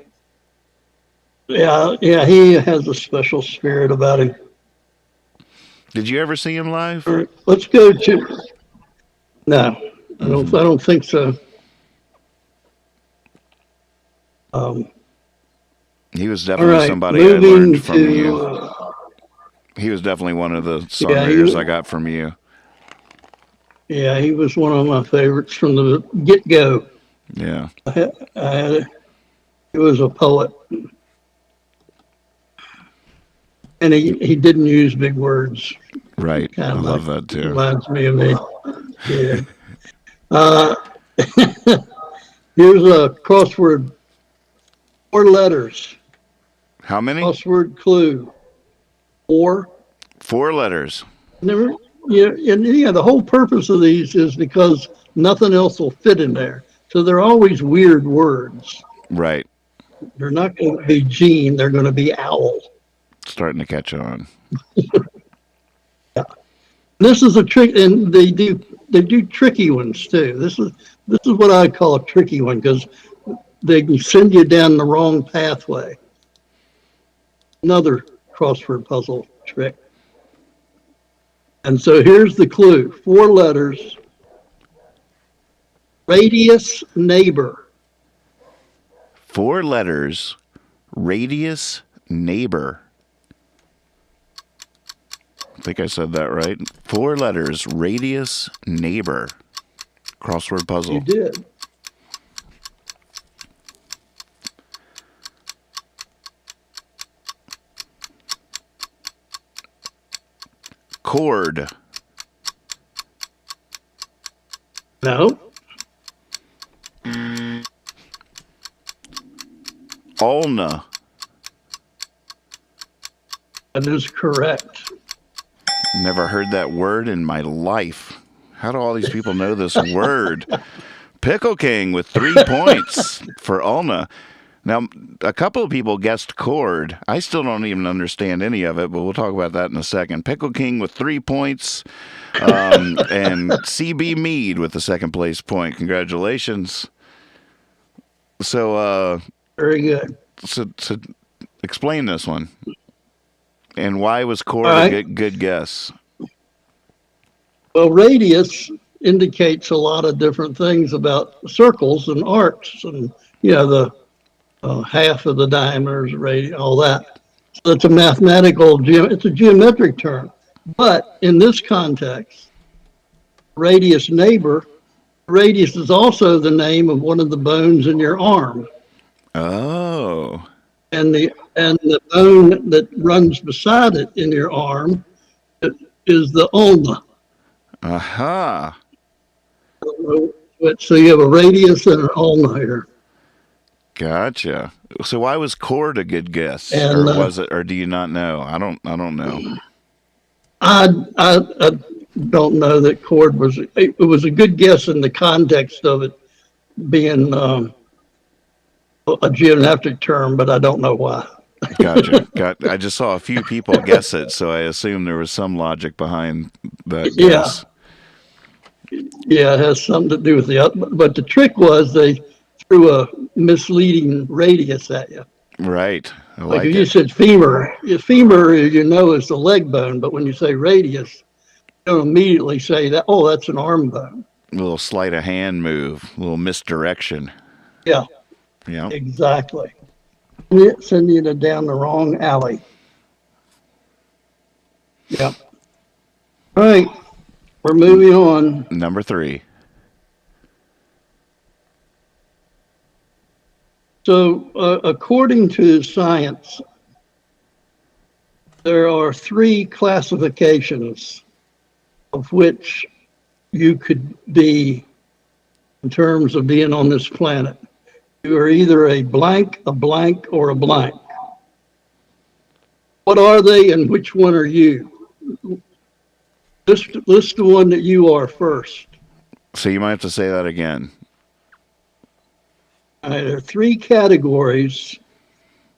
Yeah, he has a special spirit about him. Did you ever see him live? All right, let's go to. No, I don't think so. He was definitely somebody I learned from you. He was definitely one of the songwriters I got from you. Yeah, he was one of my favorites from the get-go. Yeah. He was a poet. And he didn't use big words. Right. I love that too. Reminds me of me. Yeah. Here's a crossword. 4 letters. How many? Crossword clue. 4. 4 letters. The whole purpose of these is because nothing else will fit in there. So they're always weird words. Right. They're not going to be Gene. They're going to be owl. Starting to catch on. Yeah. This is a trick, and they do tricky ones too. This is what I call a tricky one because they can send you down the wrong pathway. Another crossword puzzle trick. And so here's the clue. 4 letters. Radius neighbor. 4 letters. Radius neighbor. I think I said that right. 4 letters. Radius neighbor. Crossword puzzle. You did. Chord. No. Ulna. That is correct. Never heard that word in my life. How do all these people know this word? Pickle King with 3 points for Ulna. Now, a couple of people guessed chord. I still don't even understand any of it, but we'll talk about that in a second. Pickle King with 3 points, and CB Mead with the second place point. Congratulations. So, Very good. So explain this one. And why was chord a good guess? Well, radius indicates a lot of different things about circles and arcs, and the half of the diameter is radius, all that. So it's a it's a geometric term. But in this context, radius neighbor, radius is also the name of one of the bones in your arm. Oh. And the bone that runs beside it in your arm is the ulna. Aha. So you have a radius and an all-nighter. Gotcha. So why was chord a good guess, And or was it, or do you not know? I don't know. I don't know that chord was. It was a good guess in the context of it being a geographic term, but I don't know why. Gotcha. I just saw a few people guess it, so I assumed there was some logic behind that Yeah. guess. Yeah, it has something to do with the other. But the trick was they threw a misleading radius at you. Right. I Like like if you it. said femur, femur, you know, is the leg bone, but when you say radius, you don't immediately say that, oh, that's an arm bone. A little sleight of hand move, a little misdirection. Yeah, Yeah. exactly. Sending you down the wrong alley. Yeah. All right, we're moving on. Number 3. So, according to science, there are 3 classifications of which you could be in terms of being on this planet. You are either a blank, or a blank. What are they and which one are you? List the one that you are first. So you might have to say that again. There are 3 categories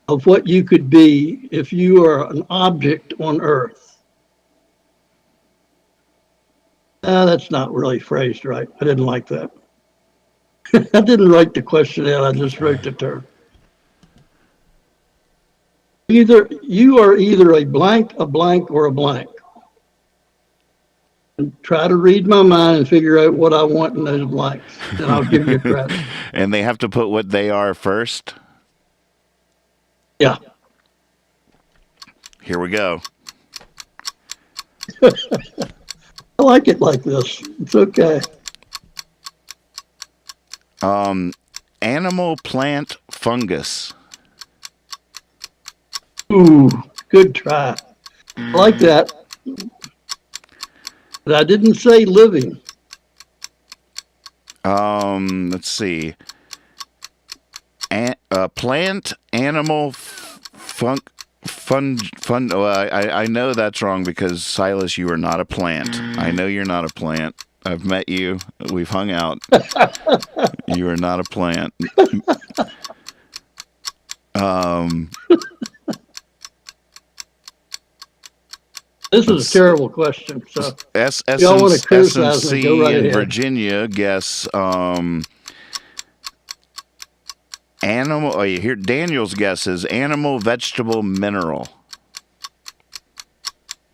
of what you could be if you are an object on Earth. That's not really phrased right. I didn't like that. I didn't write the question out. I just wrote the term. You are either a blank, or a blank. And try to read my mind and figure out what I want in those blanks, and I'll give you credit. And they have to put what they are first. Yeah. Here we go. I like it like this. It's okay. Animal, plant, fungus. Ooh, good try. I like that. But I didn't say living. Let's see. Plant, animal, fun. Oh, I know that's wrong because Silas, you are not a plant. I know you're not a plant. I've met you. We've hung out. You are not a plant. This is a terrible question. So y'all want to criticize me, go right in ahead. Virginia, guess animal. Oh, you hear Daniel's guess is animal, vegetable, mineral.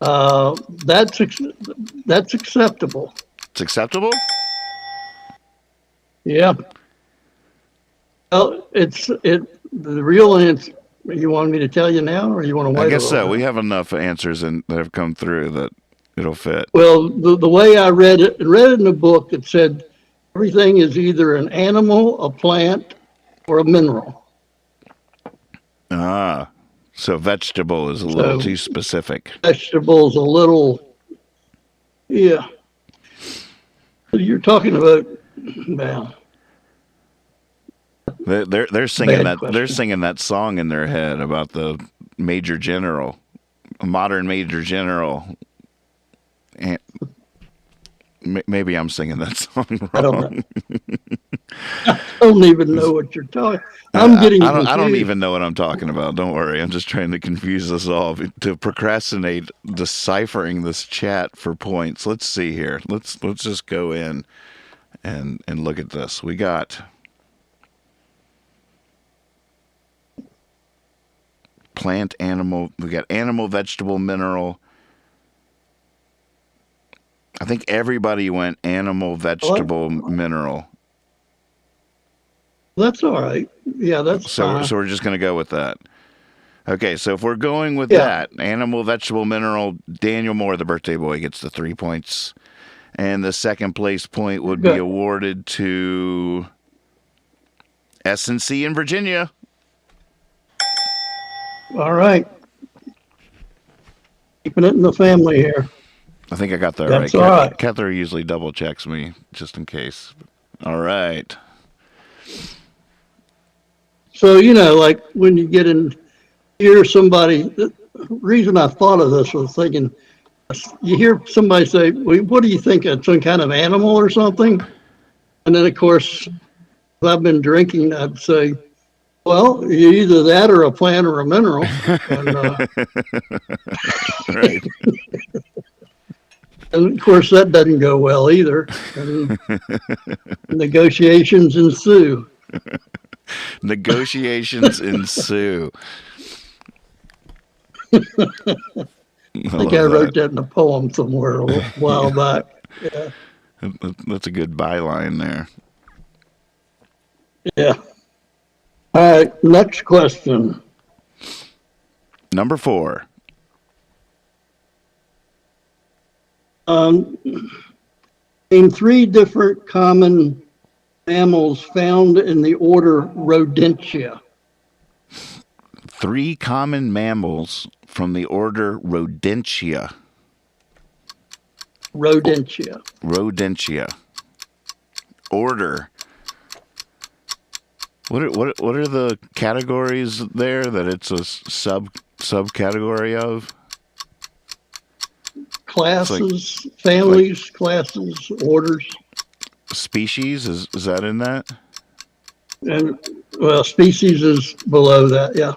That's acceptable. It's acceptable? Yeah. Well, the real answer. You want me to tell you now, or you want to wait? I guess a so. little bit? We have enough answers that have come through that it'll fit. Well, the way I read it in a book that said everything is either an animal, a plant, or a mineral. So vegetable is a little too specific. Vegetables a little, yeah. You're talking about, well, They're singing Bad They're question. singing that song in their head about the major general, a modern major general. And maybe I'm singing that song wrong. I don't know. I don't even know what you're talking. I'm getting confused. I don't even know what I'm talking about. Don't worry. I'm just trying to confuse us all to procrastinate deciphering this chat for points. Let's see here. Let's just go in and look at this. We got plant, animal. We got animal, vegetable, mineral. I think everybody went animal, vegetable, mineral. That's all right. Yeah, that's fine. So we're just going to go with that. Okay, so if we're going with Yeah. that, animal, vegetable, mineral, Daniel Moore, the birthday boy, gets the 3 points. And the second place point would be Good. awarded to S&C in Virginia. All right. Keeping it in the family here. I think I got that That's right. all right. Cather usually double checks me just in case. All right. So, like when you get in, hear somebody, the reason I thought of this was thinking, you hear somebody say, well, what do you think? It's some kind of animal or something? And then, of course, if I've been drinking, I'd say, well, you're either that or a plant or a mineral. And, Right. and of course, that doesn't go well either. And negotiations ensue. Negotiations ensue. I think I wrote that in a poem somewhere a while back. Yeah. That's a good byline there. Yeah. All right. Next question. Number 4. Name 3 different common mammals found in the order Rodentia. 3 common mammals from the order Rodentia. Rodentia. Rodentia. Order. What are the categories there that it's a subcategory of? Classes, families, classes, orders. Species is that in that? And well, species is below that, yeah.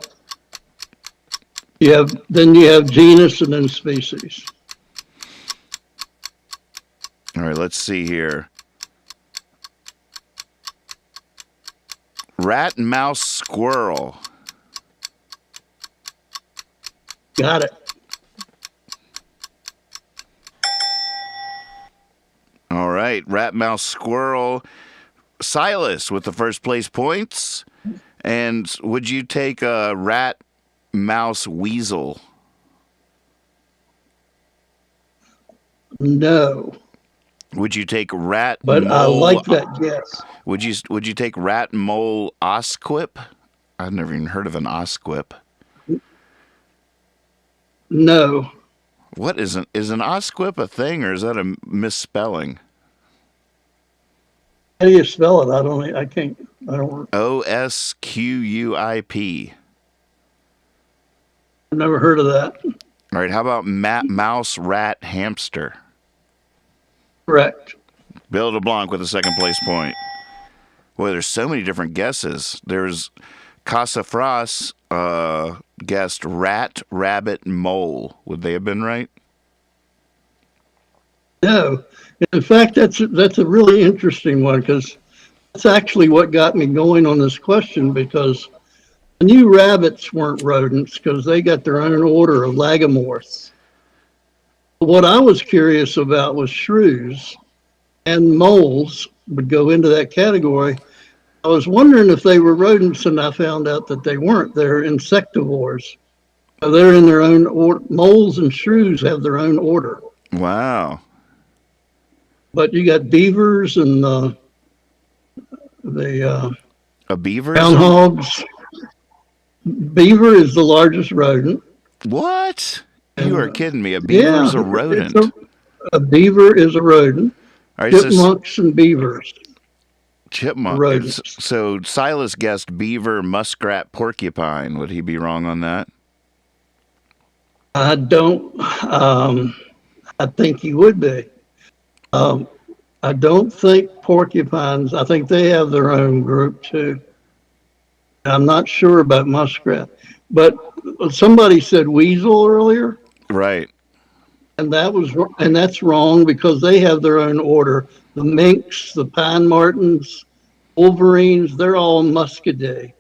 Then you have genus and then species. All right, let's see here. Rat, mouse, squirrel. Got it. All right, rat, mouse, squirrel. Silas with the first place points. And would you take a rat, mouse, weasel? No. Would you take rat, But mole? I like that guess. Would you take rat, mole, osquip? I've never even heard of an osquip. No. What is an osquip a thing, or is that a misspelling? How do you spell it? I don't. Osquip. I've never heard of that. All right, how about mouse, rat, hamster? Correct. Bill DeBlanc with a second place point. Boy, there's so many different guesses. There's Casafras guessed rat, rabbit, mole. Would they have been right? No. In fact, that's a really interesting one because that's actually what got me going on this question, because I knew rabbits weren't rodents because they got their own order of lagomorphs. What I was curious about was shrews, and moles would go into that category. I was wondering if they were rodents, and I found out that they weren't. They're insectivores. So they're in their own order. Moles and shrews have their own order. Wow. But you got beavers and the A beaver? groundhogs. Beaver is the largest rodent. What? You are kidding me. A beaver is a rodent. A beaver is a rodent. All right, Chipmunks and beavers. chipmunk. Rodents. So Silas guessed beaver, muskrat, porcupine. Would he be wrong on that? I don't. I think he would be. I don't think porcupines. I think they have their own group too. I'm not sure about muskrat, but somebody said weasel earlier, Right. and that's wrong because they have their own order. The minks, the pine martens, wolverines, they're all muscidae.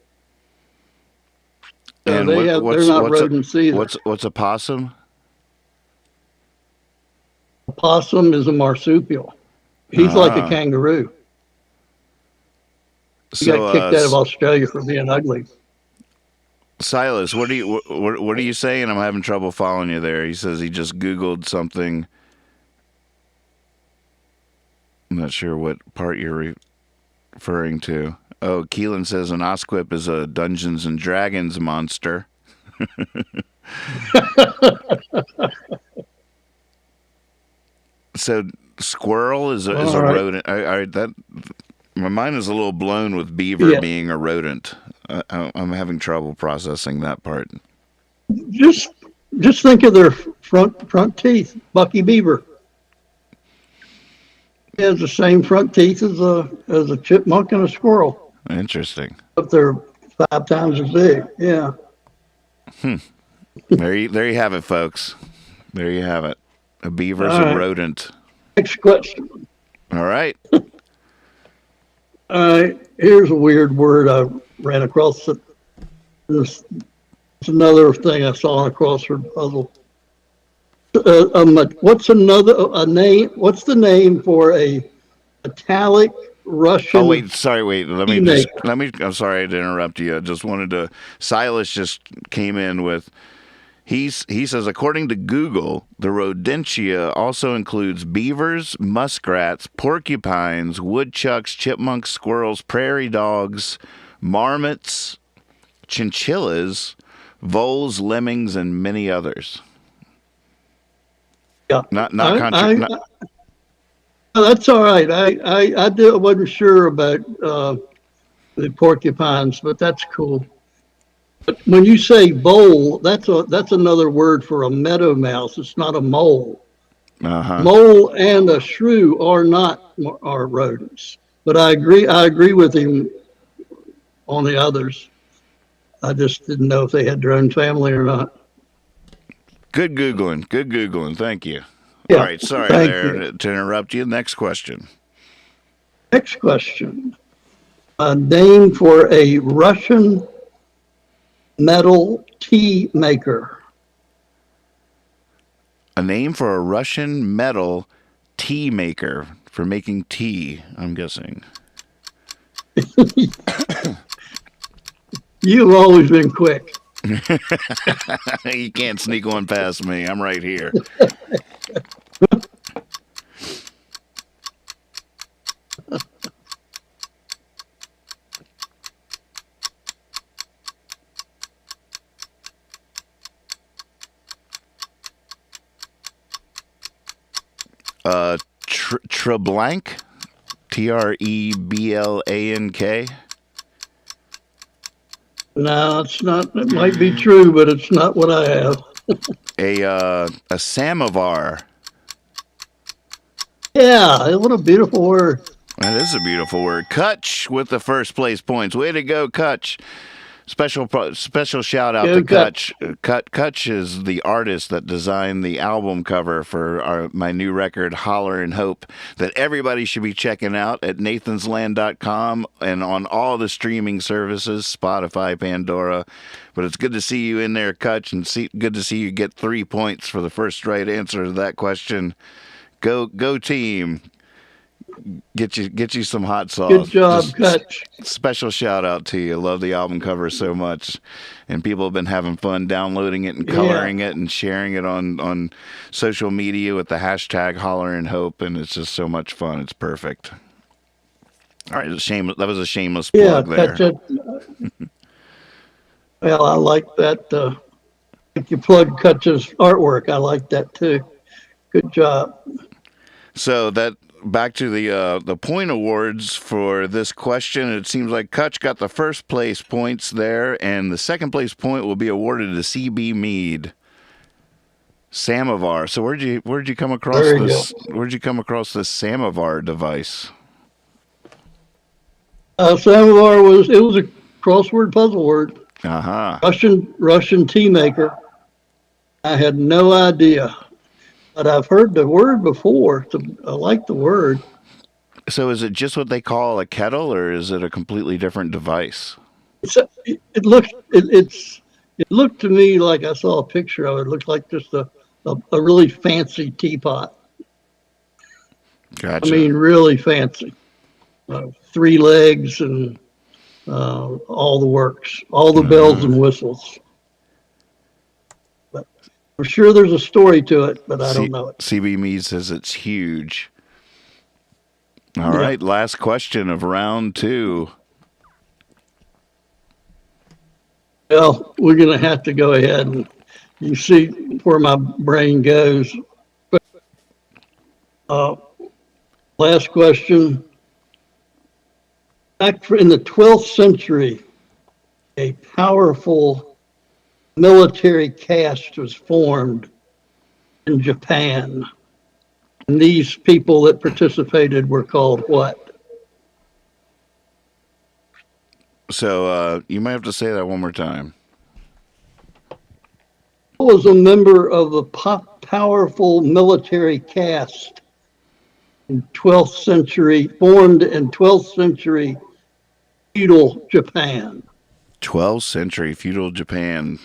So And they're not rodents either. What's a possum? A possum is a marsupial. He's like a Ah. kangaroo. He So, got kicked out of Australia for being ugly. Silas, what are you saying? I'm having trouble following you there. He says he just Googled something. I'm not sure what part you're referring to. Oh, Keelan says an osquip is a Dungeons and Dragons monster. So squirrel is a All right. rodent. That my mind is a little blown with beaver being a rodent. I'm having trouble processing that part. Just think of their front teeth. Bucky Beaver. He has the same front teeth as a chipmunk and a squirrel, Interesting. but they're 5 times as big. Yeah. There you have it, folks. There you have it. A beaver's All a right. rodent. Next question. All right. All right. Here's a weird word I ran across. It's another thing I saw in a crossword puzzle. What's a name? What's the name for a metallic Russian? Oh wait, sorry, wait. Let me. I'm sorry to interrupt you. I just wanted to. Silas just came in with. He says, according to Google, the rodentia also includes beavers, muskrats, porcupines, woodchucks, chipmunks, squirrels, prairie dogs, marmots, chinchillas, voles, lemmings, and many others. Yeah. Not That's all right. I wasn't sure about the porcupines, but that's cool. But when you say vole, that's another word for a meadow mouse. It's not a mole. Mole and a shrew are rodents. But I agree with him on the others. I just didn't know if they had their own family or not. Good Googling. Thank you. Yeah, all right, sorry to interrupt you. Next question. Next question. A name for a Russian metal tea maker. A name for a Russian metal tea maker for making tea, I'm guessing. You've always been quick. You can't sneak one past me. I'm right here. Treblank, Treblank. No, it's not. It might be true, but it's not what I have. A samovar. Yeah, what a beautiful word. That is a beautiful word. Kutch with the first place points. Way to go, Kutch. Special shout out to Kutch. Kutch is the artist that designed the album cover for my new record, Holler and Hope, that everybody should be checking out at nathansland.com and on all the streaming services, Spotify, Pandora. But it's good to see you in there, Kutch, and good to see you get 3 points for the first right answer to that question. Go team. Get you some hot sauce. Good job, Kutch. Special shout out to you. Love the album cover so much, and people have been having fun downloading it and coloring it and sharing it on social media with the hashtag Holler and Hope, and it's just so much fun. It's perfect. All right, that was a shameless plug there. Well, I like that. If you plug Kutch's artwork, I like that too. Good job. So back to the point awards for this question. It seems like Kutch got the first place points there, and the second place point will be awarded to CB Mead. Samovar. So where'd you come across this? Where'd you come across this samovar device? Samovar was a crossword puzzle word. Russian tea maker. I had no idea. But I've heard the word before. I like the word. So is it just what they call a kettle, or is it a completely different device? It looked to me like I saw a picture of it. It looked like just a really fancy teapot. Gotcha. I mean, really fancy. 3 legs and all the works, all the bells and whistles. I'm sure there's a story to it, but I don't know it. CB Mead says it's huge. All right, last question of round 2. Well, we're going to have to go ahead and you see where my brain goes. Uh, last question. Back in the 12th century, a powerful military caste was formed in Japan. And these people that participated were called what? So you might have to say that one more time. Who was a member of the powerful military caste in 12th century, formed in 12th century feudal Japan? 12th century feudal Japan.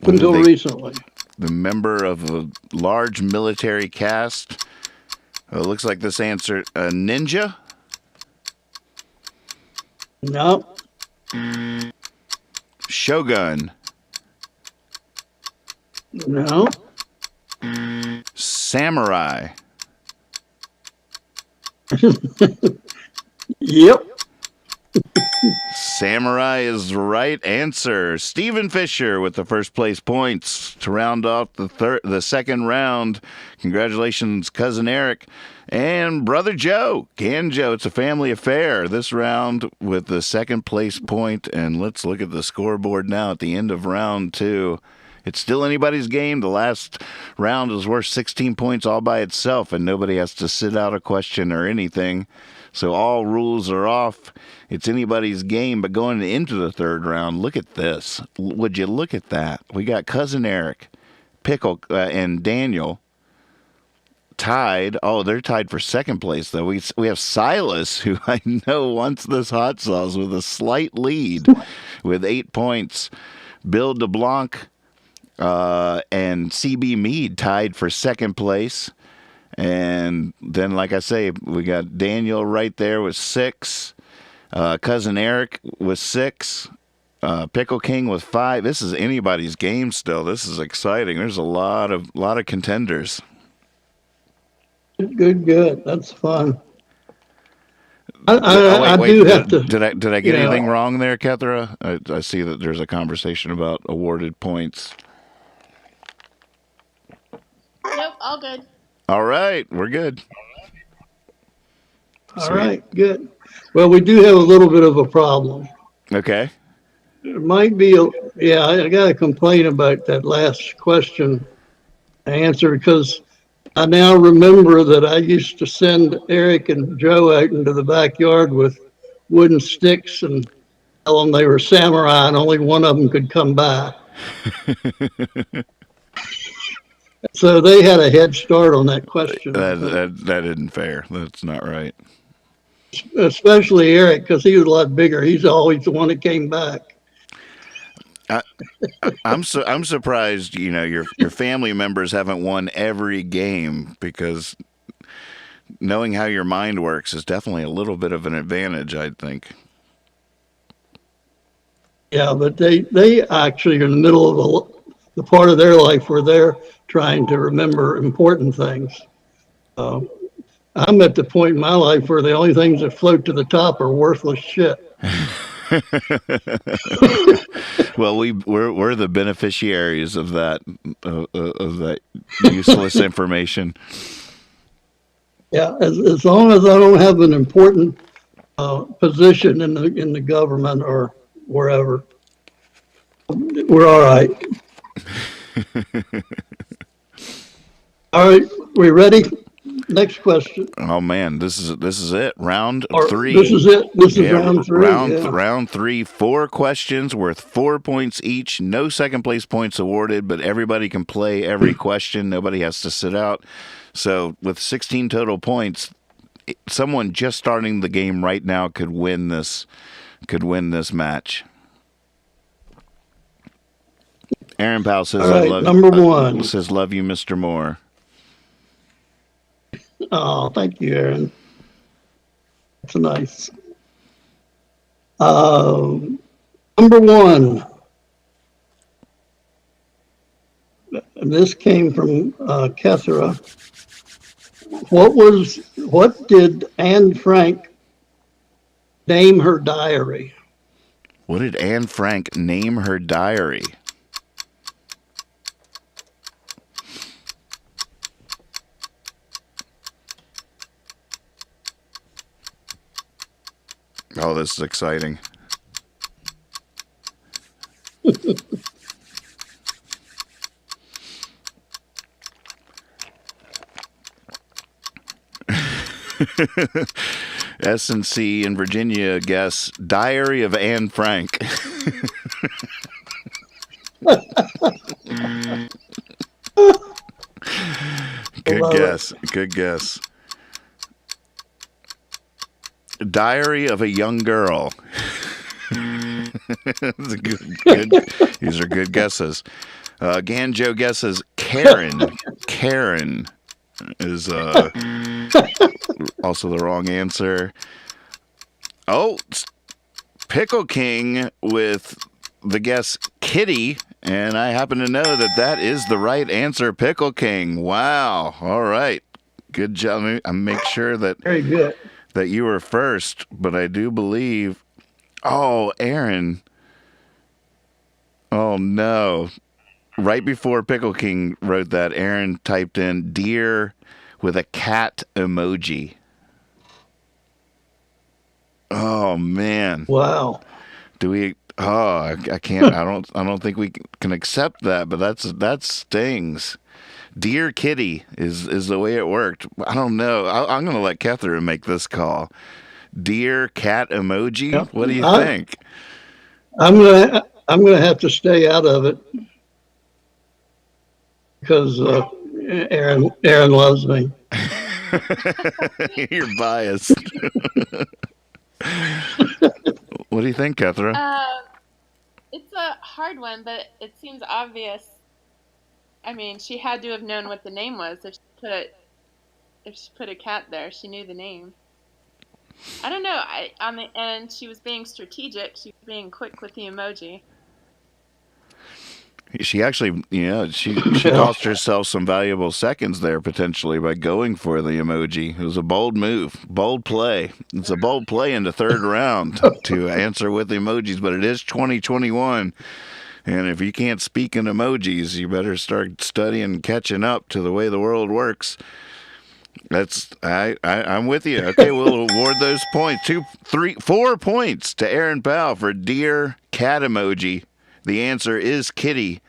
Until recently. The member of a large military caste. It looks like this answer, a ninja? No. Shogun. No. Samurai. Yep. Samurai is the right answer. Stephen Fisher with the first place points to round off the second round. Congratulations, Cousin Eric and Brother Joe. Can Joe, it's a family affair this round with the second place point. And let's look at the scoreboard now at the end of round 2. It's still anybody's game. The last round is worth 16 points all by itself, and nobody has to sit out a question or anything. So all rules are off. It's anybody's game. But going into the third round, look at this. Would you look at that? We got Cousin Eric, Pickle, and Daniel tied. Oh, they're tied for second place, though. We have Silas, who I know wants this hot sauce, with a slight lead with 8 points. Bill DeBlanc and CB Mead tied for second place. And then, like I say, we got Daniel right there with 6. Cousin Eric with 6. Pickle King with 5. This is anybody's game still. This is exciting. There's a lot of contenders. Good. That's fun. Wait, Did I get Yeah. anything wrong there, Kethra? I see that there's a conversation about awarded points. Nope, all good. All right, we're good. All right, good. Well, we do have a little bit of a problem. Okay. It might be, I got to complain about that last question answer, because I now remember that I used to send Eric and Joe out into the backyard with wooden sticks and tell them they were samurai and only one of them could come by. So they had a head start on that question. That isn't fair. That's not right. Especially Eric, because he was a lot bigger. He's always the one that came back. I'm surprised, your family members haven't won every game, because knowing how your mind works is definitely a little bit of an advantage, I think. Yeah, but they actually are in the middle of the part of their life where they're trying to remember important things. I'm at the point in my life where the only things that float to the top are worthless shit. Well, we're the beneficiaries of that useless information. Yeah, as long as I don't have an important position in the government or wherever, we're all right. All right, we ready? Next question. Oh man, this is it. Round 3. This is it. This is round 3. Round 3. 4 questions worth 4 points each. No second place points awarded, but everybody can play every question. Nobody has to sit out. So with 16 total points, someone just starting the game right now could win this match. Aaron Powell says, right, number 1. Says, love you, Mr. Moore. Oh, thank you, Aaron. That's nice. Number 1. And this came from Kethra. What did Anne Frank name her diary? What did Anne Frank name her diary? Oh, this is exciting. S&C in Virginia guess Diary of Anne Frank. Good guess. Good guess. Diary of a Young Girl. These are good guesses. Ganjo guesses Karen. Karen is also the wrong answer. Oh, Pickle King with the guess Kitty, and I happen to know that that is the right answer, Pickle King. Wow. All right. Good job. I make sure that Very good. that you were first, but I do believe. Oh, Aaron. Oh no. Right before Pickle King wrote that, Aaron typed in deer with a cat emoji. Oh man. Wow. Do we? Oh, I can't. I don't think we can accept that. But that stings. Dear Kitty is the way it worked. I don't know. I'm gonna let Catherine make this call. Dear cat emoji. Yep. What do you think? I'm gonna have to stay out of it because Aaron loves me. You're biased. What do you think, Catherine? It's a hard one, but it seems obvious. I mean, she had to have known what the name was if she put a cat there. She knew the name. I don't know. On the end, she was being strategic. She was being quick with the emoji. She actually, she cost herself some valuable seconds there potentially by going for the emoji. It was a bold move, bold play. It's a bold play in the third round to answer with emojis, but it is 2021. And if you can't speak in emojis, you better start studying, catching up to the way the world works. I'm with you. Okay, we'll award those points. 2, 3, 4 points to Aaron Powell for dear cat emoji. The answer is Kitty.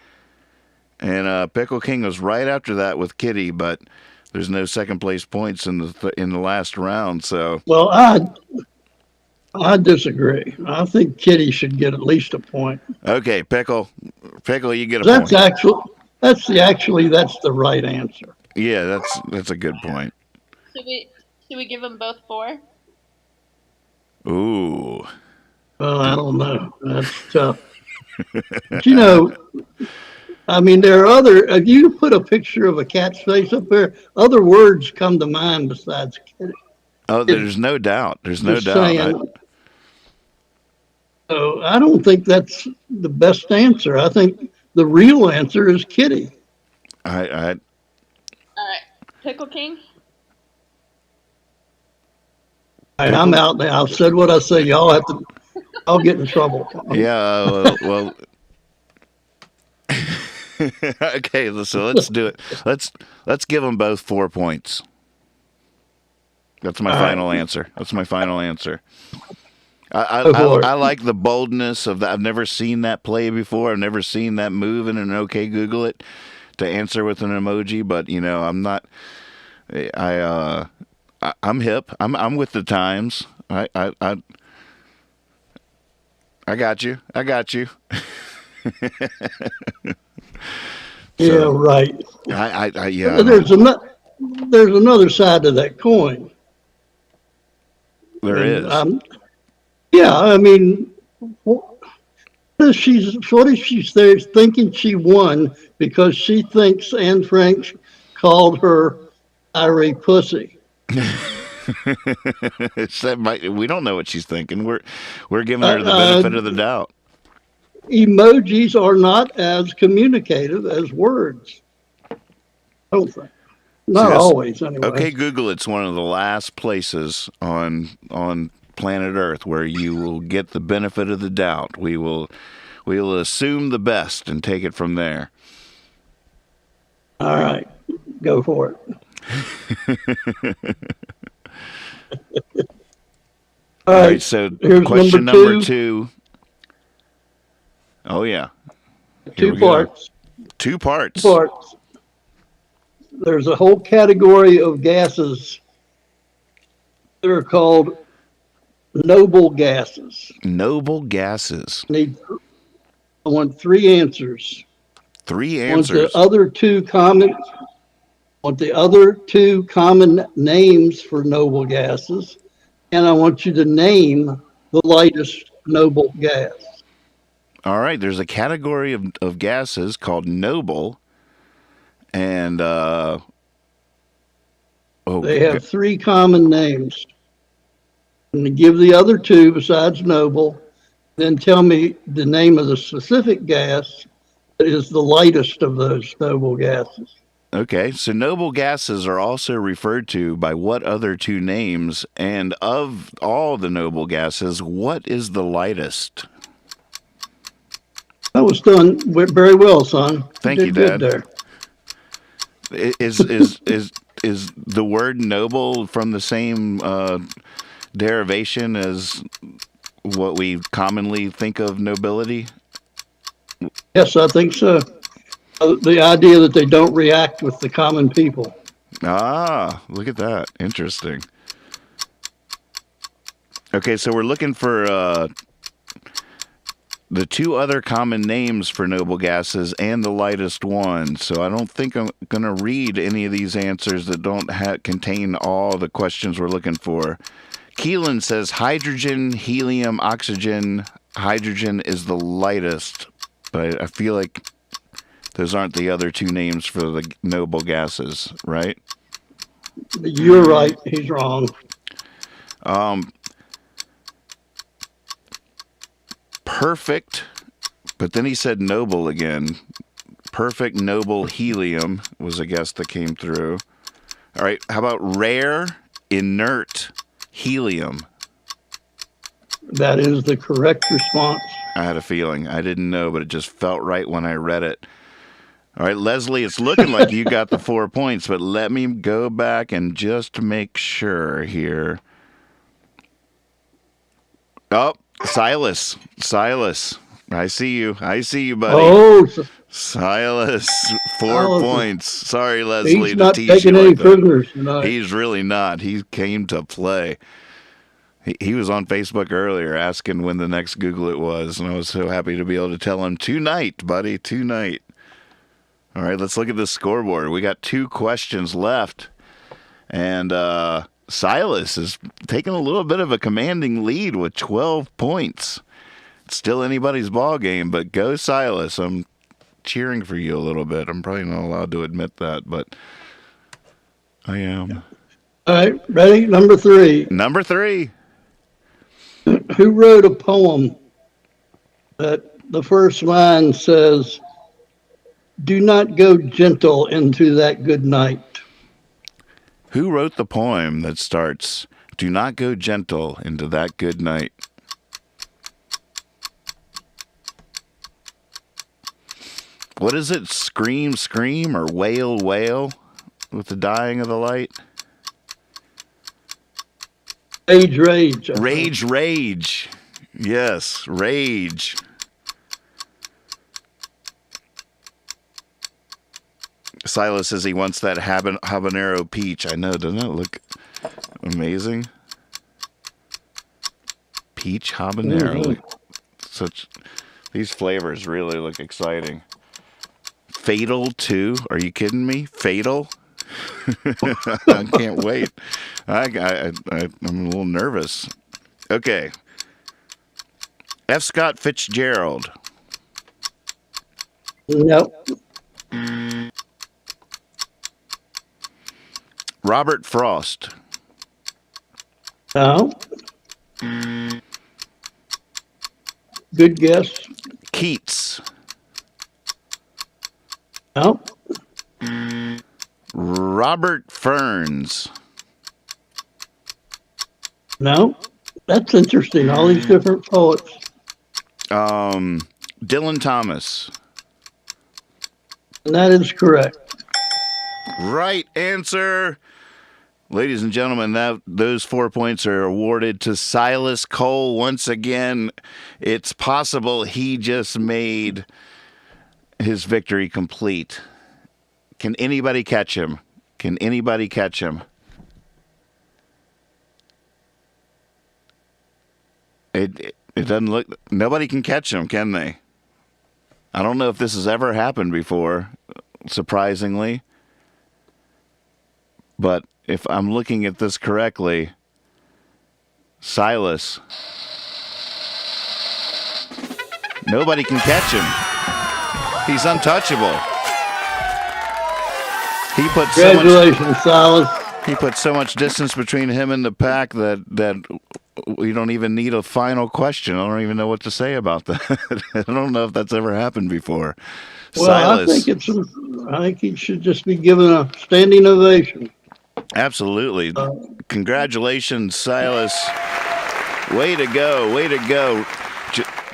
And Pickle King was right after that with Kitty, but there's no second place points in the last round. So well, I disagree. I think Kitty should get at least a point. okay, Pickle, you get a That's point. That's the right answer. Yeah, that's a good point. Should we give them both 4? Ooh. Well, I don't know. That's tough. But, I mean, there are if you put a picture of a cat's face up there, other words come to mind besides kitty. Oh, there's no doubt. There's no Just doubt. saying. So I don't think that's the best answer. I think the real answer is kitty. I All right, Pickle King. All right, I'm out now. I've said what I say. Y'all have to. I'll get in trouble. Yeah, well. Okay, so let's do it. Let's give them both 4 points. That's my final answer. That's my final answer. I like the boldness of that. I've never seen that play before. I've never seen that move in an OK Google it to answer with an emoji. But I'm not. I'm hip. I'm with the times. I got you. I got you. Yeah, right. Yeah. There's another side to that coin. There is. Yeah, I mean, what if she's there thinking she won because she thinks Anne Frank called her Irie pussy? We don't know what she's thinking. We're giving her the benefit of the doubt. Emojis are not as communicative as words. I don't think. Not always, anyway. Okay, Google, it's one of the last places on planet Earth where you will get the benefit of the doubt. We will assume the best and take it from there. All right, go for it. All All right. right, so Here's question number number two. 2. Oh, yeah. Here Two we go. parts. 2 parts. Parts. There's a whole category of gases that are called noble gases. Noble gases. I want 3 answers. 3 I want the answers. other two common names for noble gases, and I want you to name the lightest noble gas. All right, there's a category of gases called noble, and They have 3 common names. And to give the other 2 besides noble, then tell me the name of the specific gas that is the lightest of those noble gases. okay, so noble gases are also referred to by what other 2 names? And of all the noble gases, what is the lightest? That was done very well, son. Thank did you, good Dad. there. Is the word noble from the same derivation as what we commonly think of nobility? Yes, I think so. The idea that they don't react with the common people. Ah, look at that. Interesting. Okay, so we're looking for the 2 other common names for noble gases and the lightest one. So I don't think I'm going to read any of these answers that don't contain all the questions we're looking for. Keelan says hydrogen, helium, oxygen. Hydrogen is the lightest, but I feel like those aren't the other 2 names for the noble gases, right? You're right. He's wrong. Perfect, but then he said noble again. Perfect, noble, helium was a guess that came through. All right, how about rare, inert, helium? That is the correct response. I had a feeling. I didn't know, but it just felt right when I read it. All right, Leslie, it's looking like you got the 4 points, but let me go back and just make sure here. Oh, Silas. I see you, buddy. Oh, Silas, 4 Silas points. Sorry, Leslie, he's to not tease you taking any like that. prisoners tonight. He's really not. He came to play. He was on Facebook earlier asking when the next Google It was, and I was so happy to be able to tell him tonight, buddy, tonight. All right, let's look at the scoreboard. We got 2 questions left, and Silas is taking a little bit of a commanding lead with 12 points. It's still anybody's ball game, but go Silas. I'm cheering for you a little bit. I'm probably not allowed to admit that, but I am. All right, ready? Number 3. Number 3. Who wrote a poem that the first line says, "Do not go gentle into that good night"? Who wrote the poem that starts, "Do not go gentle into that good night"? What is it? Scream, scream, or wail, wail with the dying of the light? Rage, rage. Rage, rage. Yes, rage. Silas says he wants that habanero peach. I know, doesn't it look amazing? Peach habanero. These flavors really look exciting. Fatal too? Are you kidding me? Fatal? I can't wait. I'm a little nervous. Okay. F. Scott Fitzgerald. Nope. Robert Frost. No. Good guess. Keats. No. Robert Ferns. No. That's interesting. All these different poets. Dylan Thomas. And that is correct. Right answer. Ladies and gentlemen, those 4 points are awarded to Silas Cole. Once again, it's possible he just made his victory complete. Can anybody catch him? Can anybody catch him? It doesn't look... Nobody can catch him, can they? I don't know if this has ever happened before, surprisingly. But if I'm looking at this correctly, Silas, nobody can catch him. He's untouchable. Congratulations, Silas. He put so much distance between him and the pack that we don't even need a final question. I don't even know what to say about that. I don't know if that's ever happened before. Well, Silas. I think he should just be given a standing ovation. Absolutely. Congratulations, Silas. Way to go. Way to go.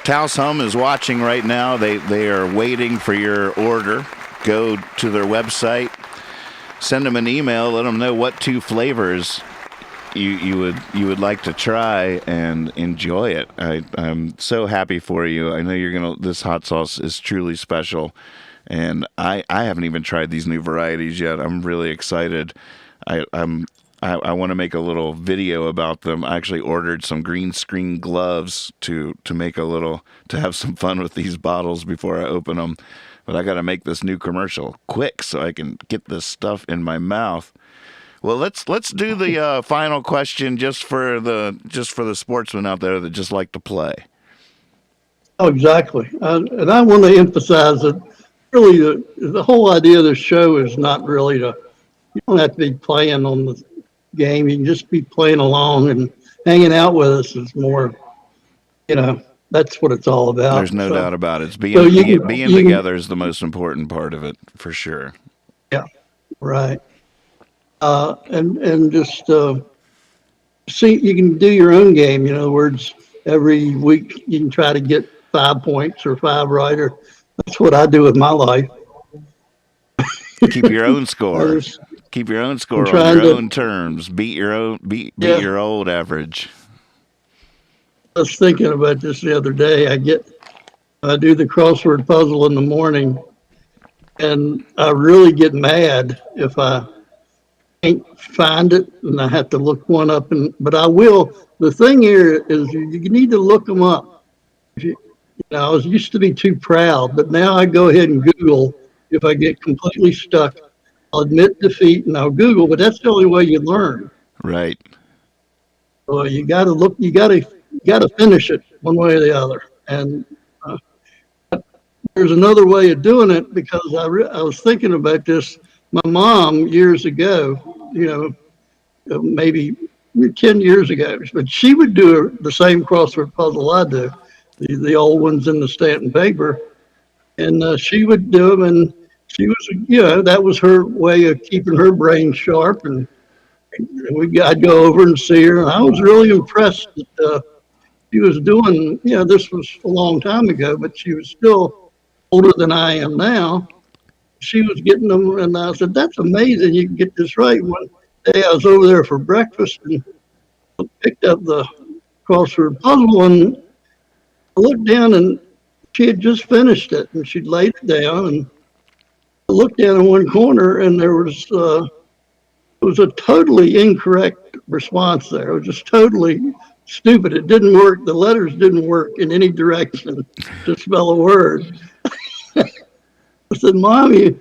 Taos Hum is watching right now. They are waiting for your order. Go to their website. Send them an email. Let them know what 2 flavors you would like to try and enjoy it. I'm so happy for you. I know this hot sauce is truly special, and I haven't even tried these new varieties yet. I'm really excited. I want to make a little video about them. I actually ordered some green screen gloves to have some fun with these bottles before I open them. But I got to make this new commercial quick so I can get this stuff in my mouth. Well, let's do the final question just for the sportsmen out there that just like to play. Oh, exactly. And I want to emphasize that really the whole idea of this show is not really you don't have to be playing on the game. You can just be playing along and hanging out with us is more, that's what it's all about. There's no doubt about it. Being together is the most important part of it, for sure. Yeah, right. And just see, you can do your own game. In other words, every week you can try to get 5 points or 5 right. Or that's what I do with my life. Keep your own score. Keep your own score on your own terms. Beat your old average. I was thinking about this the other day. I do the crossword puzzle in the morning, and I really get mad if I can't find it and I have to look one up. But I will. The thing here is you need to look them up. I was used to be too proud, but now I go ahead and Google. If I get completely stuck, I'll admit defeat and I'll Google. But that's the only way you learn. Right. So you got to look. You got to finish it one way or the other. And there's another way of doing it because I was thinking about this. My mom years ago, maybe 10 years ago, but she would do the same crossword puzzle I do, the old ones in the Stanton paper, and she would do them, and she was, that was her way of keeping her brain sharp, and I'd go over and see her, and I was really impressed that she was doing, this was a long time ago, but she was still older than I am now. She was getting them, and I said, that's amazing, you can get this right. One day I was over there for breakfast and picked up the crossword puzzle, and I looked down, and she had just finished it, and she'd laid it down, and I looked down in one corner, and there was a totally incorrect response there. It was just totally stupid. It didn't work. The letters didn't work in any direction to spell a word. I said, Mom, you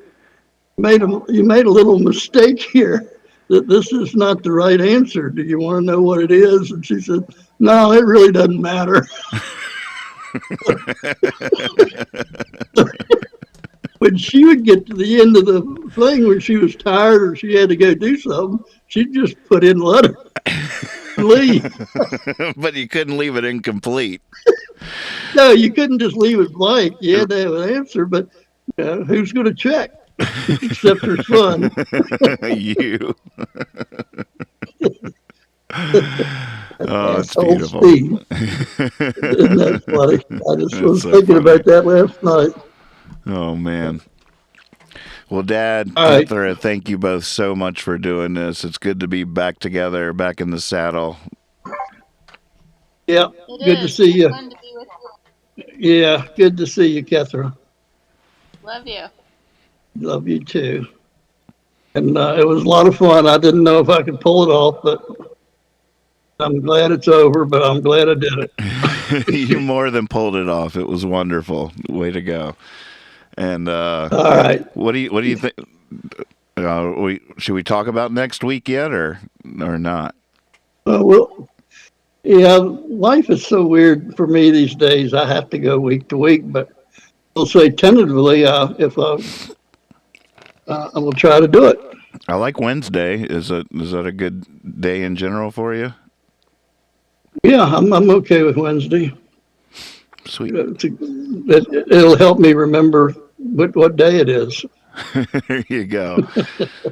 made a little mistake here, that this is not the right answer. Do you want to know what it is? And she said, no, it really doesn't matter. When she would get to the end of the thing, when she was tired or she had to go do something, she'd just put in letter and leave. But you couldn't leave it incomplete. No, you couldn't just leave it blank. You had to have an answer, but who's going to check except her son? You. Oh, it's Asshole beautiful. Steve. Isn't that funny? I just was so thinking funny about that last night. Oh, man. Well, Dad, All right. Catherine, thank you both so much for doing this. It's good to be back together, back in the saddle. Yeah, It good to is. see you. Fun to be with you. Yeah, good to see you, Catherine. Love you. Love you too. And it was a lot of fun. I didn't know if I could pull it off, but I'm glad it's over, but I'm glad I did it. You more than pulled it off. It was wonderful. Way to go. And All right. what do you think? Should we talk about next week yet, or not? Well, yeah, life is so weird for me these days. I have to go week to week, but I'll say tentatively if I will try to do it. I like Wednesday. Is that a good day in general for you? Yeah, I'm okay with Wednesday. Sweet. It'll help me remember what day it is. There you go.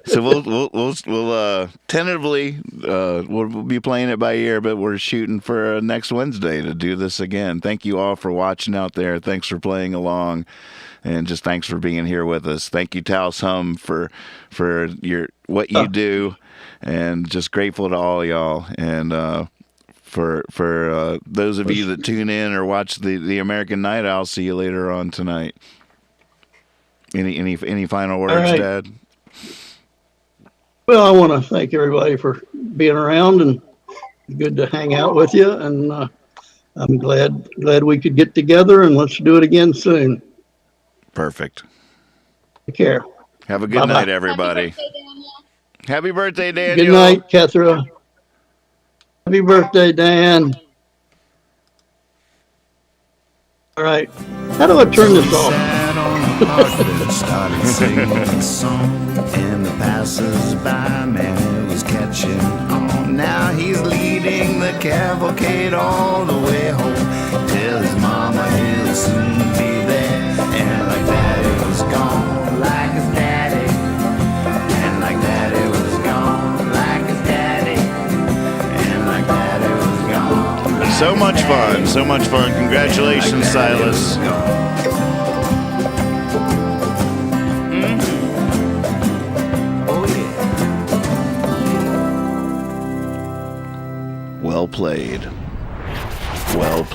So we'll tentatively we'll be playing it by ear, but we're shooting for next Wednesday to do this again. Thank you all for watching out there. Thanks for playing along, and just thanks for being here with us. Thank you, Taos Hum, for what you do, and just grateful to all y'all. And for those of you that tune in or watch the American Night Owl, see you later on tonight. Any final words, right. Dad? Well, I want to thank everybody for being around, and good to hang out with you. And I'm glad we could get together, and let's do it again soon. Perfect. Take care. Have a good Bye-bye. night, everybody. Happy birthday, Daniel. Good night, Catherine. Happy birthday, Dan. All right. How do I turn this off? Started singing a song, and the passers-by man was catching on. Now he's leading the cavalcade all the way home. Tell his mama he'll soon be there. And like daddy was gone, like his daddy. And like daddy was gone, like his daddy. And like daddy was gone. Like So much fun. So much fun. Congratulations, Silas. Well played. Well played.